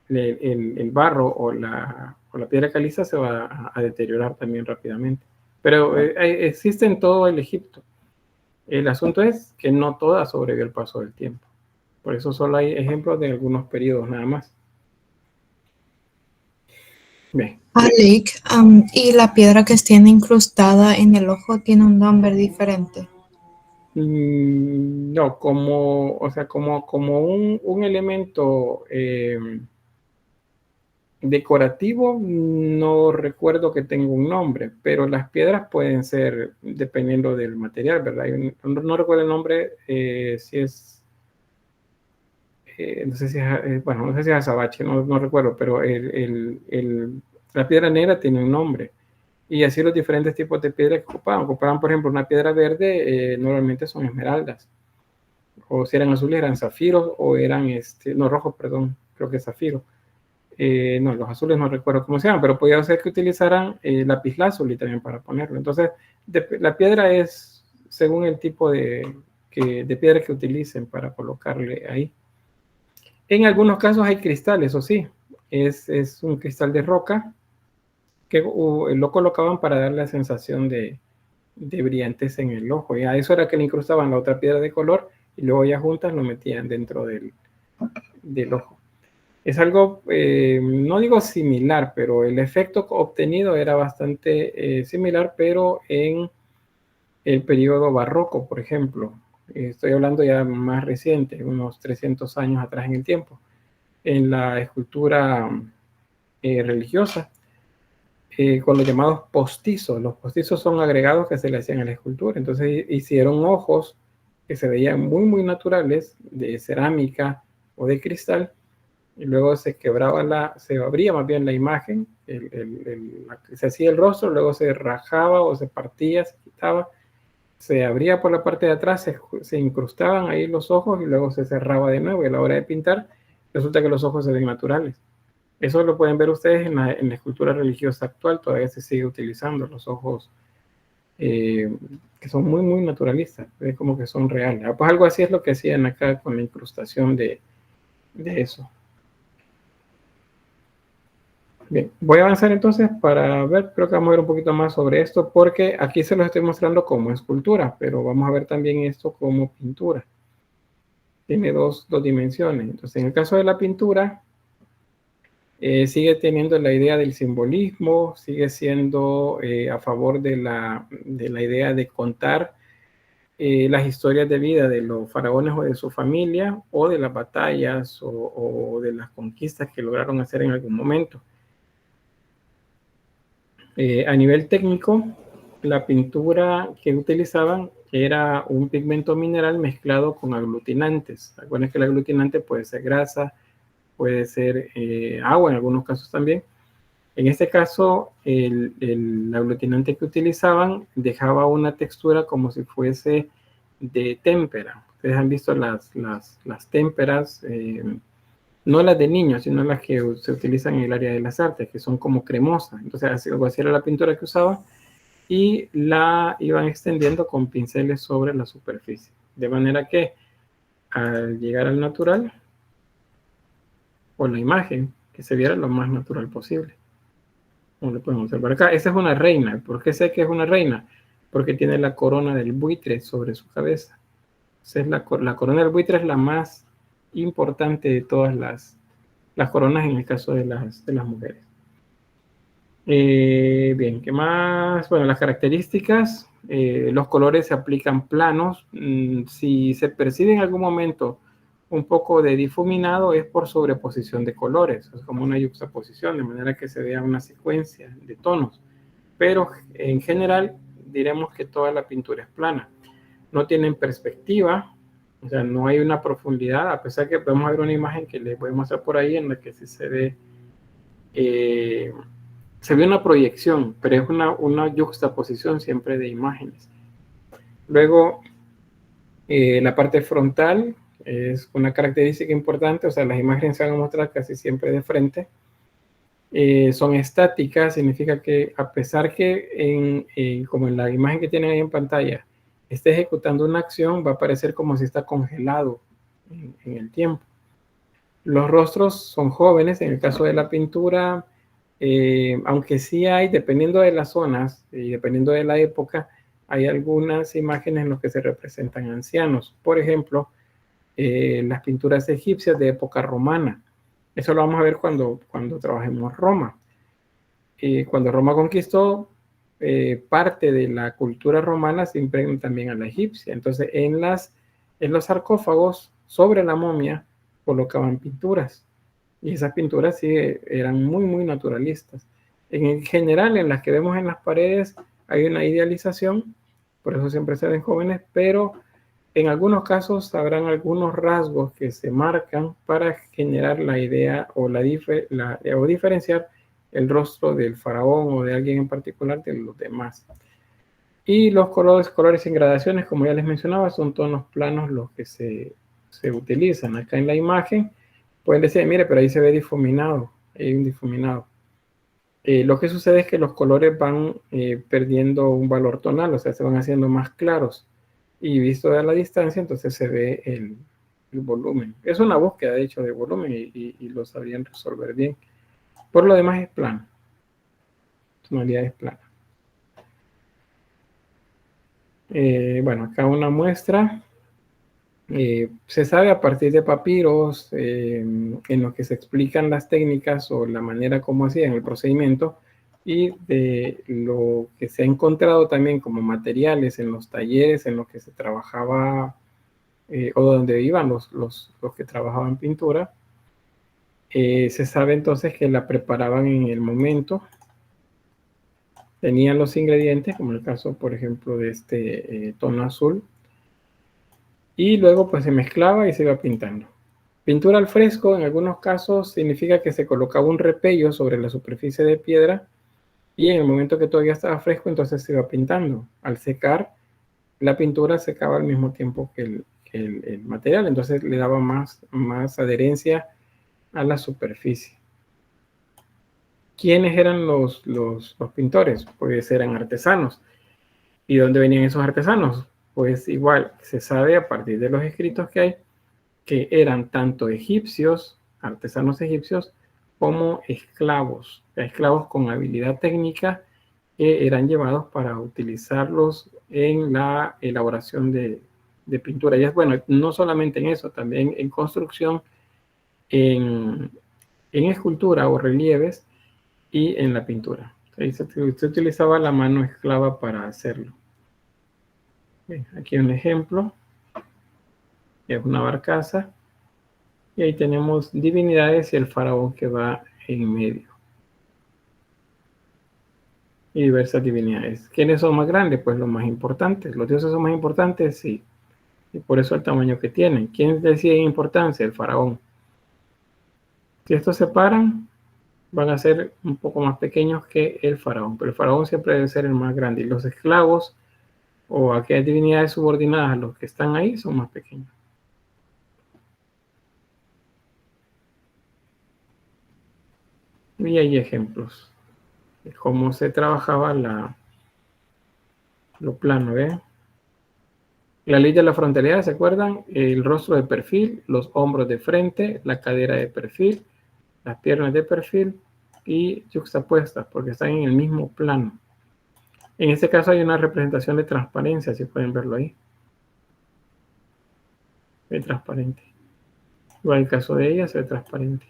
el barro o la piedra caliza se va a deteriorar también rápidamente. Pero existe en todo el Egipto. El asunto es que no toda sobrevive el paso del tiempo. Por eso solo hay ejemplos de algunos periodos nada más. Bien. Alec, y la piedra que tiene incrustada en el ojo tiene un nombre diferente. No, como un elemento decorativo, no recuerdo que tenga un nombre, pero las piedras pueden ser dependiendo del material, ¿verdad? No recuerdo el nombre, si es, no sé si es, bueno, no sé si es azabache, no recuerdo, pero la piedra negra tiene un nombre. Y así los diferentes tipos de piedra que ocupaban, por ejemplo, una piedra verde, normalmente son esmeraldas, o si eran azules eran zafiros, o eran, no, rojos, perdón, creo que zafiro. No, los azules no recuerdo cómo se llaman, pero podía ser que utilizaran lapislázuli también para ponerlo. Entonces, la piedra es según el tipo de piedra que utilicen para colocarle ahí. En algunos casos hay cristales, eso sí, es un cristal de roca que lo colocaban para dar la sensación de brillantez en el ojo. Y a eso era que le incrustaban la otra piedra de color y luego ya juntas lo metían dentro del ojo. Es algo, no digo similar, pero el efecto obtenido era bastante similar, pero en el periodo barroco, por ejemplo. Estoy hablando ya más reciente, unos 300 años atrás en el tiempo. En la escultura religiosa, con los llamados postizos. Los postizos son agregados que se le hacían a la escultura. Entonces hicieron ojos que se veían muy, muy naturales, de cerámica o de cristal, y luego se abría más bien la imagen, se hacía el rostro, luego se rajaba o se partía, se quitaba, se abría por la parte de atrás, se incrustaban ahí los ojos y luego se cerraba de nuevo, y a la hora de pintar resulta que los ojos se ven naturales. Eso lo pueden ver ustedes en la escultura religiosa actual, todavía se sigue utilizando los ojos que son muy, muy naturalistas, es como que son reales. Pues algo así es lo que hacían acá con la incrustación de eso. Bien, voy a avanzar entonces para ver, creo que vamos a ver un poquito más sobre esto, porque aquí se los estoy mostrando como escultura, pero vamos a ver también esto como pintura. Tiene dos dimensiones. Entonces, en el caso de la pintura, sigue teniendo la idea del simbolismo, sigue siendo a favor de la idea de contar las historias de vida de los faraones o de su familia, o de las batallas o de las conquistas que lograron hacer en algún momento. A nivel técnico, la pintura que utilizaban era un pigmento mineral mezclado con aglutinantes. Recuerden que el aglutinante puede ser grasa, puede ser agua en algunos casos también. En este caso, el aglutinante que utilizaban dejaba una textura como si fuese de témpera. Ustedes han visto las témperas, no las de niños, sino las que se utilizan en el área de las artes, que son como cremosas. Entonces, algo así era la pintura que usaban, y la iban extendiendo con pinceles sobre la superficie. De manera que, al llegar al natural, o la imagen, que se viera lo más natural posible. Como lo podemos observar acá. Esta es una reina. ¿Por qué sé que es una reina? Porque tiene la corona del buitre sobre su cabeza. Entonces, la corona del buitre es la más importante de todas las coronas en el caso de las mujeres. Bien, ¿qué más? Bueno, las características, los colores se aplican planos. Si se percibe en algún momento un poco de difuminado, es por sobreposición de colores, es como una yuxtaposición, de manera que se vea una secuencia de tonos. Pero en general diremos que toda la pintura es plana. No tienen perspectiva, o sea, no hay una profundidad, a pesar que podemos ver una imagen que les voy a mostrar por ahí en la que sí se ve una proyección, pero es una yuxtaposición siempre de imágenes. Luego, la parte frontal, Es una característica importante, o sea, las imágenes se van a mostrar casi siempre de frente. Son estáticas, significa que a pesar que como en la imagen que tienen ahí en pantalla, esté ejecutando una acción, va a parecer como si está congelado en el tiempo. Los rostros son jóvenes, en el caso de la pintura, aunque sí hay, dependiendo de las zonas y dependiendo de la época, hay algunas imágenes en las que se representan ancianos. Por ejemplo, las pinturas egipcias de época romana. Eso lo vamos a ver cuando trabajemos Roma. Cuando Roma conquistó, parte de la cultura romana se impregna también a la egipcia. Entonces, en los sarcófagos, sobre la momia, colocaban pinturas. Y esas pinturas sí eran muy, muy naturalistas. En general, en las que vemos en las paredes, hay una idealización, por eso siempre se ven jóvenes, pero en algunos casos habrán algunos rasgos que se marcan para generar la idea o diferenciar el rostro del faraón o de alguien en particular de los demás. Y los colores en gradaciones, como ya les mencionaba, son tonos planos los que se utilizan. Acá en la imagen pueden decir, mire, pero ahí se ve difuminado, hay un difuminado. Lo que sucede es que los colores van perdiendo un valor tonal, o sea, se van haciendo más claros. Y visto de la distancia, entonces se ve el volumen. Es una búsqueda, de hecho, de volumen y lo sabrían resolver bien. Por lo demás es plano. Tonalidad es plana. Bueno, acá una muestra. Se sabe a partir de papiros en los que se explican las técnicas o la manera como hacían el procedimiento y de lo que se ha encontrado también como materiales en los talleres en los que se trabajaba o donde iban los que trabajaban pintura. Se sabe entonces que la preparaban en el momento. Tenían los ingredientes, como el caso, por ejemplo, de este tono azul. Y luego pues se mezclaba y se iba pintando. Pintura al fresco, en algunos casos, significa que se colocaba un repello sobre la superficie de piedra y en el momento que todavía estaba fresco, entonces se iba pintando. Al secar, la pintura secaba al mismo tiempo que el material, entonces le daba más adherencia a la superficie. ¿Quiénes eran los pintores? Pues eran artesanos. ¿Y dónde venían esos artesanos? Pues igual, se sabe a partir de los escritos que hay, que eran tanto egipcios, artesanos egipcios, como esclavos con habilidad técnica que eran llevados para utilizarlos en la elaboración de pintura. Y es bueno, no solamente en eso, también en construcción, en escultura o relieves y en la pintura. Ahí se utilizaba la mano esclava para hacerlo. Bien, aquí un ejemplo. Es una barcaza. Y ahí tenemos divinidades y el faraón que va en medio. Y diversas divinidades. ¿Quiénes son más grandes? Pues los más importantes. ¿Los dioses son más importantes? Sí. Y por eso el tamaño que tienen. ¿Quién decide en importancia? El faraón. Si estos se paran, van a ser un poco más pequeños que el faraón. Pero el faraón siempre debe ser el más grande. Y los esclavos o aquellas divinidades subordinadas a los que están ahí son más pequeños. Y hay ejemplos de cómo se trabajaba lo plano, ¿ven? La ley de la frontalidad, ¿se acuerdan? El rostro de perfil, los hombros de frente, la cadera de perfil, las piernas de perfil y yuxtapuestas porque están en el mismo plano. En este caso hay una representación de transparencia, si pueden verlo ahí. Se ve transparente. Igual en el caso de ella se ve transparente.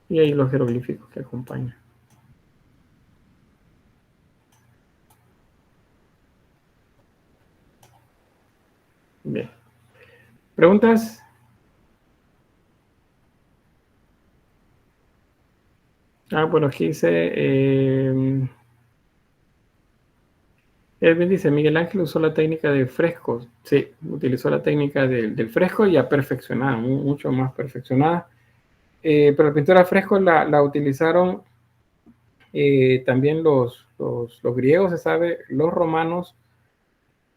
Y ahí los jeroglíficos que acompañan. Bien. ¿Preguntas? Bueno, aquí dice... Edwin dice, Miguel Ángel usó la técnica de frescos. Sí, utilizó la técnica del fresco ya perfeccionada, mucho más perfeccionada. Pero la pintura al fresco la utilizaron también los griegos, se sabe, los romanos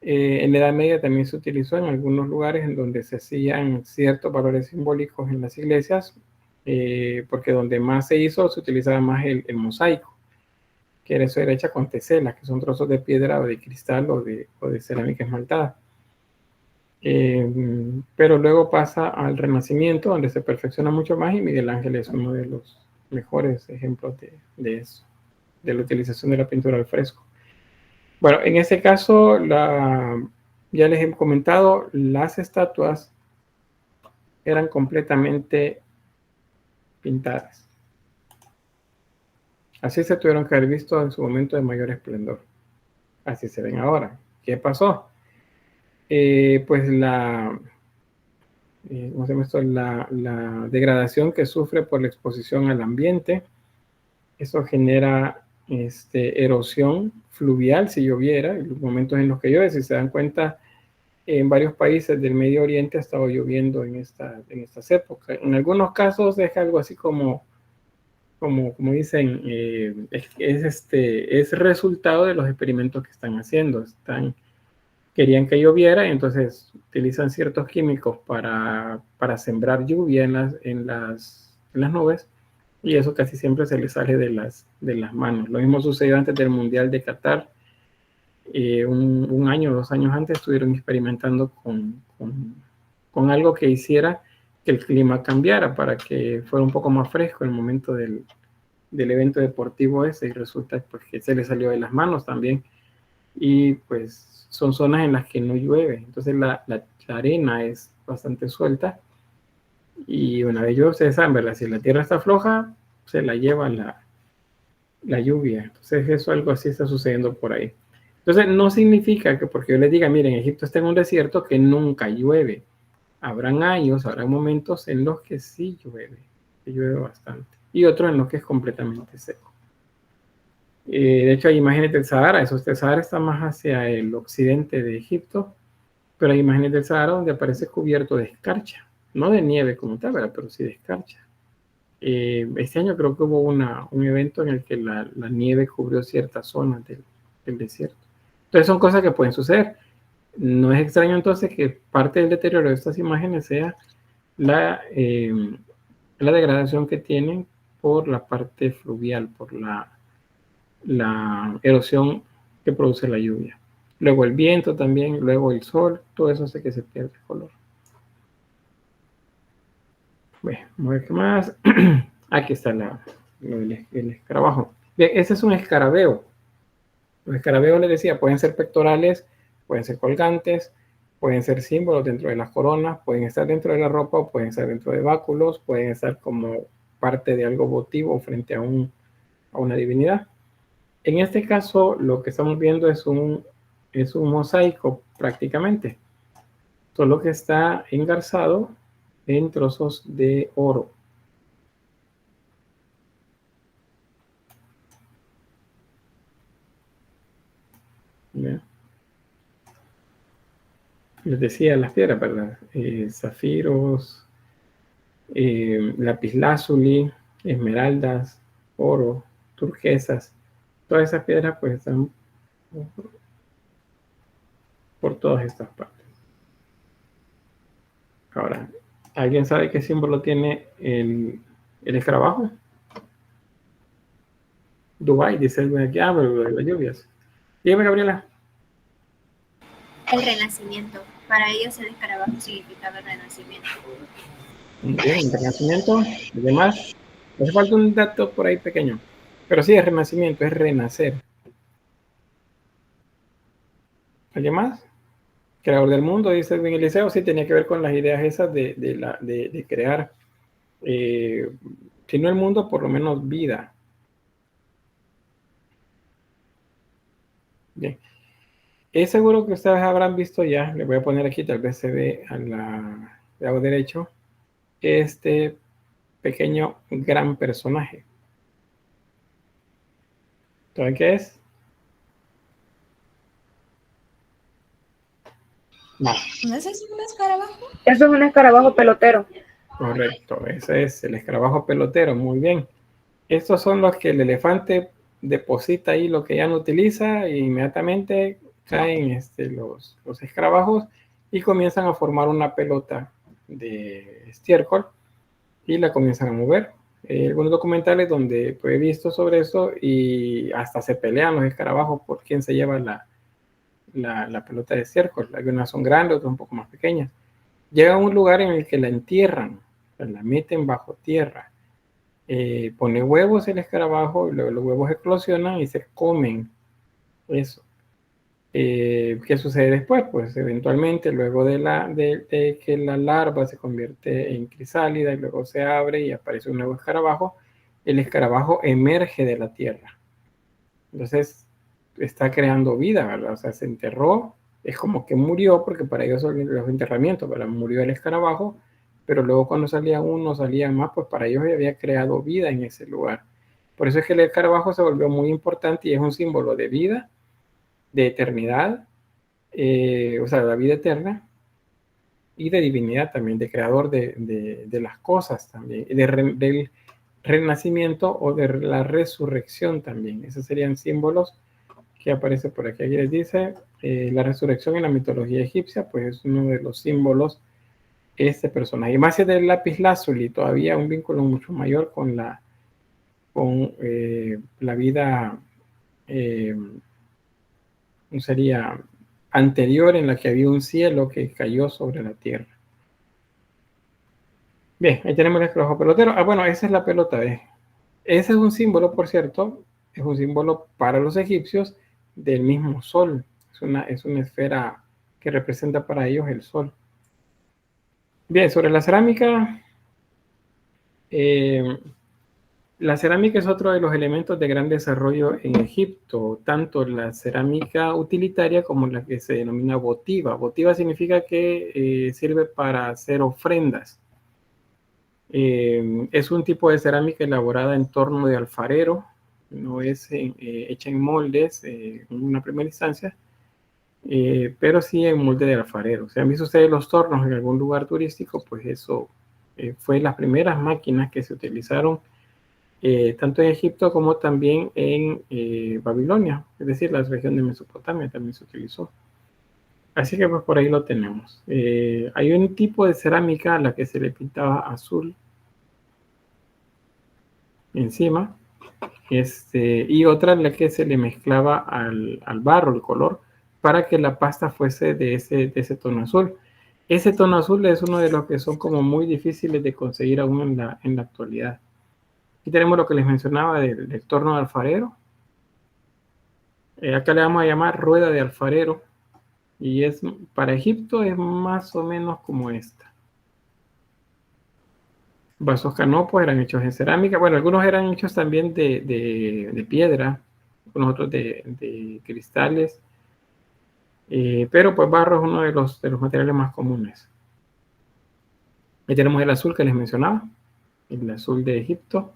En la Edad Media también se utilizó en algunos lugares en donde se hacían ciertos valores simbólicos en las iglesias, porque donde más se hizo se utilizaba más el mosaico, que era eso, era hecha con teselas, que son trozos de piedra o de cristal o de cerámica esmaltada. Pero luego pasa al Renacimiento, donde se perfecciona mucho más, y Miguel Ángel es uno de los mejores ejemplos de eso, de la utilización de la pintura al fresco. Bueno, en este caso, ya les he comentado, las estatuas eran completamente pintadas. Así se tuvieron que haber visto en su momento de mayor esplendor. Así se ven ahora. ¿Qué pasó? Pues ¿cómo se llama esto? La degradación que sufre por la exposición al ambiente. Eso genera erosión fluvial si lloviera, en los momentos en los que llueve. Si se dan cuenta, en varios países del Medio Oriente ha estado lloviendo en estas épocas. En algunos casos es algo así como dicen, es resultado de los experimentos que están haciendo. Querían que lloviera y entonces utilizan ciertos químicos para sembrar lluvia en las nubes, y eso casi siempre se les sale de las manos. Lo mismo sucedió antes del Mundial de Qatar. Un año o 2 años antes estuvieron experimentando con algo que hiciera que el clima cambiara para que fuera un poco más fresco en el momento del evento deportivo ese, y resulta pues, que se le salió de las manos también, y pues son zonas en las que no llueve, entonces la arena es bastante suelta, y una vez llueve, ustedes saben, ¿verdad? Si la tierra está floja, se la lleva la lluvia. Entonces eso, algo así está sucediendo por ahí. Entonces no significa que porque yo les diga, miren, Egipto está en un desierto, que nunca llueve. Habrán años, habrá momentos en los que sí llueve, que llueve bastante, y otros en los que es completamente seco. De hecho hay imágenes del Sahara. El Sahara está más hacia el occidente de Egipto, pero hay imágenes del Sahara donde aparece cubierto de escarcha, no de nieve como tal, ¿verdad? Pero sí de escarcha. Este año creo que hubo un evento en el que la nieve cubrió ciertas zonas del desierto. Entonces son cosas que pueden suceder. No es extraño entonces que parte del deterioro de estas imágenes sea la degradación que tienen por la parte fluvial, por la erosión que produce la lluvia. Luego el viento también, luego el sol, todo eso hace que se pierda el color. Bueno, vamos a ver qué más. Aquí está el escarabajo. Bien, ese es un escarabeo. Los escarabeos, les decía, pueden ser pectorales, pueden ser colgantes, pueden ser símbolos dentro de las coronas, pueden estar dentro de la ropa, o pueden estar dentro de báculos, pueden estar como parte de algo votivo frente a una divinidad. En este caso, lo que estamos viendo es un mosaico prácticamente, solo que está engarzado en trozos de oro. ¿Bien? Les decía las piedras, ¿verdad? Zafiros, lapislázuli, esmeraldas, oro, turquesas. Todas esas piedras pues están por todas estas partes. Ahora, ¿alguien sabe qué símbolo tiene el escarabajo? Dubái, dice el aquí, pero de las lluvias. Dígame, Gabriela. El renacimiento. Para ellos el escarabajo significaba el renacimiento. Bien, el renacimiento. ¿Y demás? Hace falta un dato por ahí pequeño. Pero sí, es renacimiento, es renacer. ¿Alguien más? Creador del mundo, dice Edwin Eliseo. Sí, tenía que ver con las ideas esas de crear, si no el mundo, por lo menos vida. Bien. Es seguro que ustedes habrán visto ya, le voy a poner aquí, tal vez se ve al lado derecho, este pequeño gran personaje. ¿Saben qué es? No. ¿No es eso un escarabajo? Eso es un escarabajo pelotero. Correcto, ese es el escarabajo pelotero, muy bien. Estos son los que el elefante deposita ahí lo que ya no utiliza e inmediatamente caen los escarabajos y comienzan a formar una pelota de estiércol y la comienzan a mover. Algunos documentales donde pues, he visto sobre eso y hasta se pelean los escarabajos por quién se lleva la pelota de estiércol. Algunas son grandes, otras un poco más pequeñas. Llega a un lugar en el que la entierran, la meten bajo tierra. Pone huevos el escarabajo y luego los huevos eclosionan y se comen eso. ¿Qué sucede después? Pues eventualmente luego de que la larva se convierte en crisálida y luego se abre y aparece un nuevo escarabajo, el escarabajo emerge de la tierra. Entonces está creando vida, ¿verdad? O sea, se enterró, es como que murió, porque para ellos son los enterramientos, ¿verdad? Murió el escarabajo, pero luego cuando salía uno, salían más, pues para ellos había creado vida en ese lugar. Por eso es que el escarabajo se volvió muy importante y es un símbolo de vida, de eternidad, o sea, la vida eterna, y de divinidad también, de creador de las cosas también, del renacimiento o de la resurrección también. Esos serían símbolos que aparecen por aquí. Aquí les dice, la resurrección en la mitología egipcia, pues es uno de los símbolos este personaje. Y más allá del lapislázuli, todavía un vínculo mucho mayor con la vida sería anterior, en la que había un cielo que cayó sobre la tierra. Bien, ahí tenemos el escarabajo pelotero. Ah, bueno, esa es la pelota. Ese es un símbolo, por cierto, es un símbolo para los egipcios del mismo sol. Es una esfera que representa para ellos el sol. Bien, sobre la cerámica, la cerámica es otro de los elementos de gran desarrollo en Egipto, tanto la cerámica utilitaria como la que se denomina votiva. Votiva significa que sirve para hacer ofrendas. Es un tipo de cerámica elaborada en torno de alfarero, no es hecha en moldes en una primera instancia, pero sí en molde de alfarero. Si han visto ustedes los tornos en algún lugar turístico, pues eso fue las primeras máquinas que se utilizaron tanto en Egipto como también en Babilonia, es decir, la región de Mesopotamia también se utilizó. Así que pues por ahí lo tenemos. Hay un tipo de cerámica a la que se le pintaba azul encima, y otra en la que se le mezclaba al barro el color para que la pasta fuese de ese tono azul. Ese tono azul es uno de los que son como muy difíciles de conseguir aún en la actualidad. Aquí tenemos lo que les mencionaba del torno de alfarero. Acá le vamos a llamar rueda de alfarero. Y para Egipto es más o menos como esta. Vasos canopos eran hechos en cerámica. Bueno, algunos eran hechos también de piedra, algunos otros de cristales. Pero pues barro es uno de los materiales más comunes. Ahí tenemos el azul que les mencionaba, el azul de Egipto.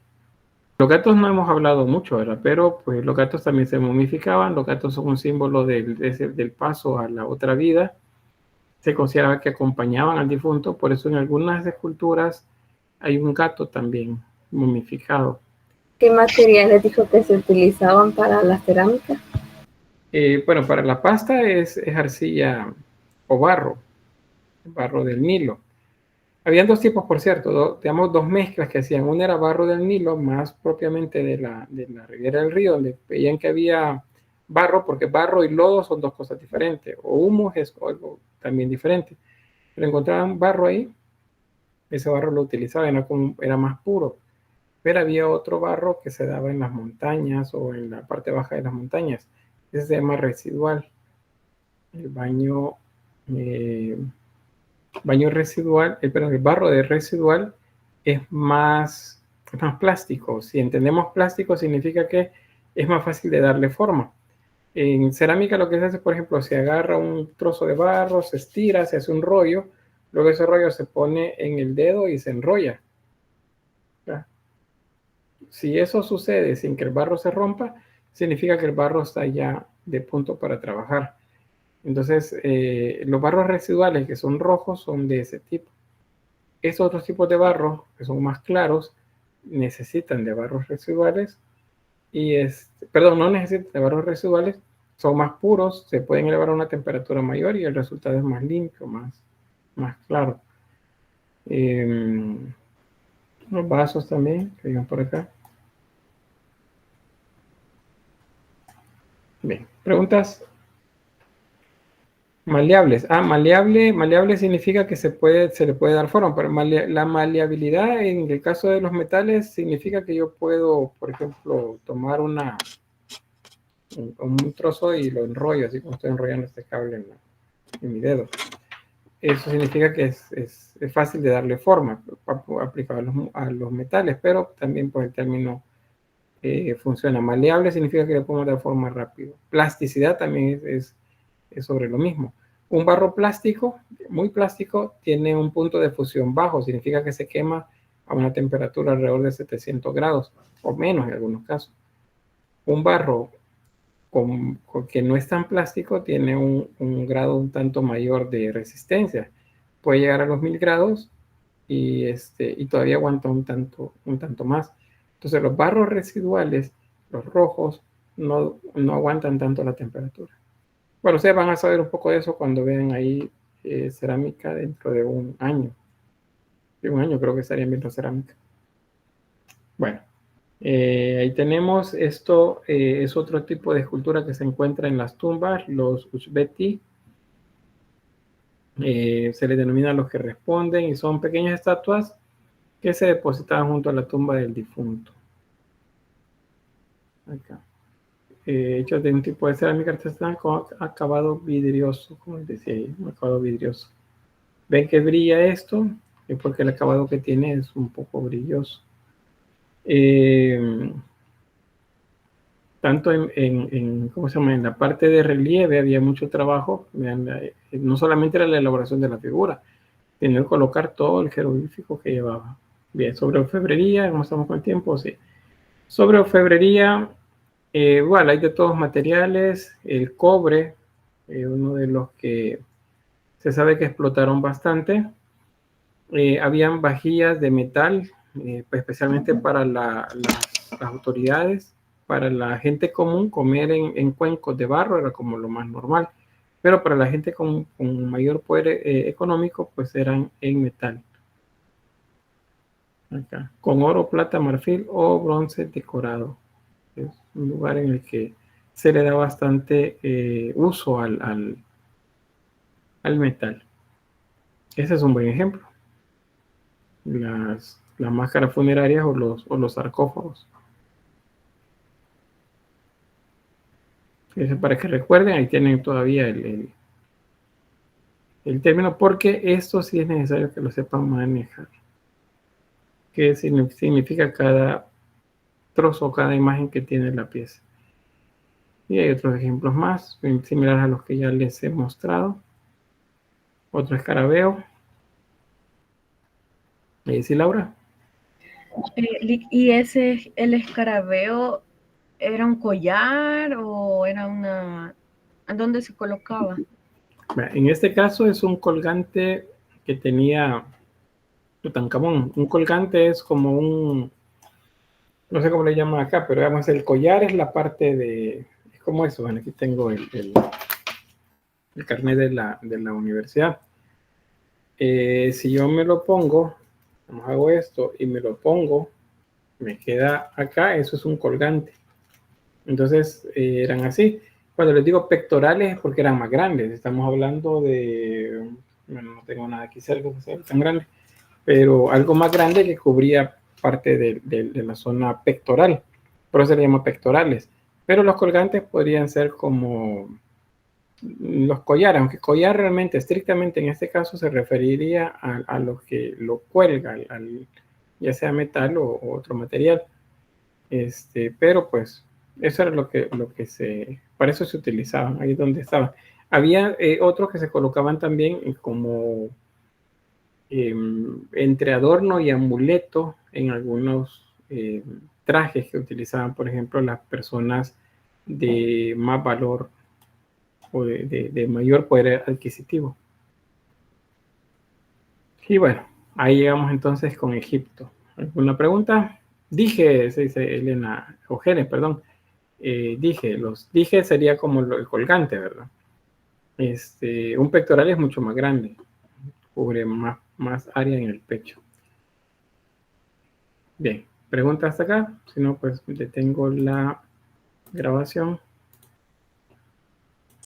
Los gatos no hemos hablado mucho, ¿verdad? Pero pues los gatos también se momificaban. Los gatos son un símbolo del paso a la otra vida. Se consideraba que acompañaban al difunto, por eso en algunas esculturas hay un gato también momificado. ¿Qué materiales dijo que se utilizaban para la cerámica? Bueno, para la pasta es arcilla o barro del Nilo. Habían dos tipos, por cierto, digamos dos mezclas que hacían. Una era barro del Nilo, más propiamente de la ribera del río, donde veían que había barro, porque barro y lodo son dos cosas diferentes, o humus es algo también diferente. Pero encontraban barro ahí, ese barro lo utilizaban, era más puro. Pero había otro barro que se daba en las montañas o en la parte baja de las montañas. Ese se llama residual. El residual, el barro de residual es más plástico. Si entendemos plástico, significa que es más fácil de darle forma. En cerámica lo que se hace, por ejemplo, se agarra un trozo de barro, se estira, se hace un rollo, luego ese rollo se pone en el dedo y se enrolla. ¿Ya? Si eso sucede sin que el barro se rompa, significa que el barro está ya de punto para trabajar. Entonces, los barros residuales que son rojos son de ese tipo. Estos otros tipos de barros, que son más claros, necesitan de barros residuales. No necesitan de barros residuales, son más puros, se pueden elevar a una temperatura mayor y el resultado es más limpio, más claro. Los vasos también, que digan por acá. Bien, preguntas. Maleables. Maleable significa que se le puede dar forma, pero la maleabilidad en el caso de los metales significa que yo puedo, por ejemplo, tomar un trozo y lo enrollo, así como estoy enrollando este cable en mi dedo. Eso significa que es fácil de darle forma aplicado a los metales, pero también por el término funciona. Maleable significa que le podemos dar forma rápido. Plasticidad también es sobre lo mismo. Un barro plástico, muy plástico, tiene un punto de fusión bajo, significa que se quema a una temperatura alrededor de 700 grados o menos en algunos casos. Un barro que no es tan plástico tiene un grado un tanto mayor de resistencia. Puede llegar a los 1000 grados y todavía aguanta un tanto más. Entonces los barros residuales, los rojos, no aguantan tanto la temperatura. Bueno, ustedes van a saber un poco de eso cuando vean ahí cerámica dentro de un año. De un año creo que estarían viendo cerámica. Bueno, ahí tenemos esto. Es otro tipo de escultura que se encuentra en las tumbas, los Uzbeki. Se les denomina los que responden y son pequeñas estatuas que se depositaban junto a la tumba del difunto. Acá. Hechos de un tipo de cerámica artesanal con acabado vidrioso, como les decía ahí, un acabado vidrioso. ¿Ven que brilla esto? Es porque el acabado que tiene es un poco brilloso. Tanto ¿cómo se llama? En la parte de relieve había mucho trabajo. No solamente era la elaboración de la figura, tenía que colocar todo el jeroglífico que llevaba. Bien, sobre orfebrería, ¿cómo estamos con el tiempo? Sí. Sobre orfebrería, bueno, hay de todos materiales. El cobre, uno de los que se sabe que explotaron bastante. Habían vajillas de metal, especialmente para las autoridades. Para la gente común, comer en cuencos de barro era como lo más normal. Pero para la gente con mayor poder económico, pues eran en metal. Acá, con oro, plata, marfil o bronce decorado. Es un lugar en el que se le da bastante uso al metal. Ese es un buen ejemplo. Las máscaras funerarias o los sarcófagos. Eso para que recuerden, ahí tienen todavía el término, porque esto sí es necesario que lo sepan manejar. ¿Qué significa cada trozo, cada imagen que tiene la pieza? Y hay otros ejemplos más, similares a los que ya les he mostrado. Otro escarabeo. ¿Sí, Laura? ¿Y el escarabeo era un collar o era una... ¿A dónde se colocaba? En este caso es un colgante que tenía Tutankamón. Un colgante es como un... No sé cómo le llaman acá, pero digamos el collar es la parte de... Es como eso. Bueno, aquí tengo el carnet de la universidad. Si yo me lo pongo, hago esto y me lo pongo, me queda acá, eso es un colgante. Entonces eran así. Cuando les digo pectorales es porque eran más grandes. Estamos hablando de, bueno, no tengo nada aquí cerca que sea tan grande, pero algo más grande que cubría parte de la zona pectoral. Por eso se le llama pectorales. Pero los colgantes podrían ser como los collares, aunque collar realmente, estrictamente en este caso, se referiría a lo que lo cuelga, ya sea metal o otro material. Pero pues eso era lo que para eso se utilizaban, ahí donde estaban. Había otros que se colocaban también como entre adorno y amuleto en algunos trajes que utilizaban, por ejemplo, las personas de más valor o de mayor poder adquisitivo. Y bueno, ahí llegamos entonces con Egipto. ¿Alguna pregunta? Dije, se dice Elena, Eugenia, perdón. dije. Los dije sería como el colgante, ¿verdad? Un pectoral es mucho más grande, cubre más área en el pecho. Bien, pregunta hasta acá. Si no, pues detengo la grabación.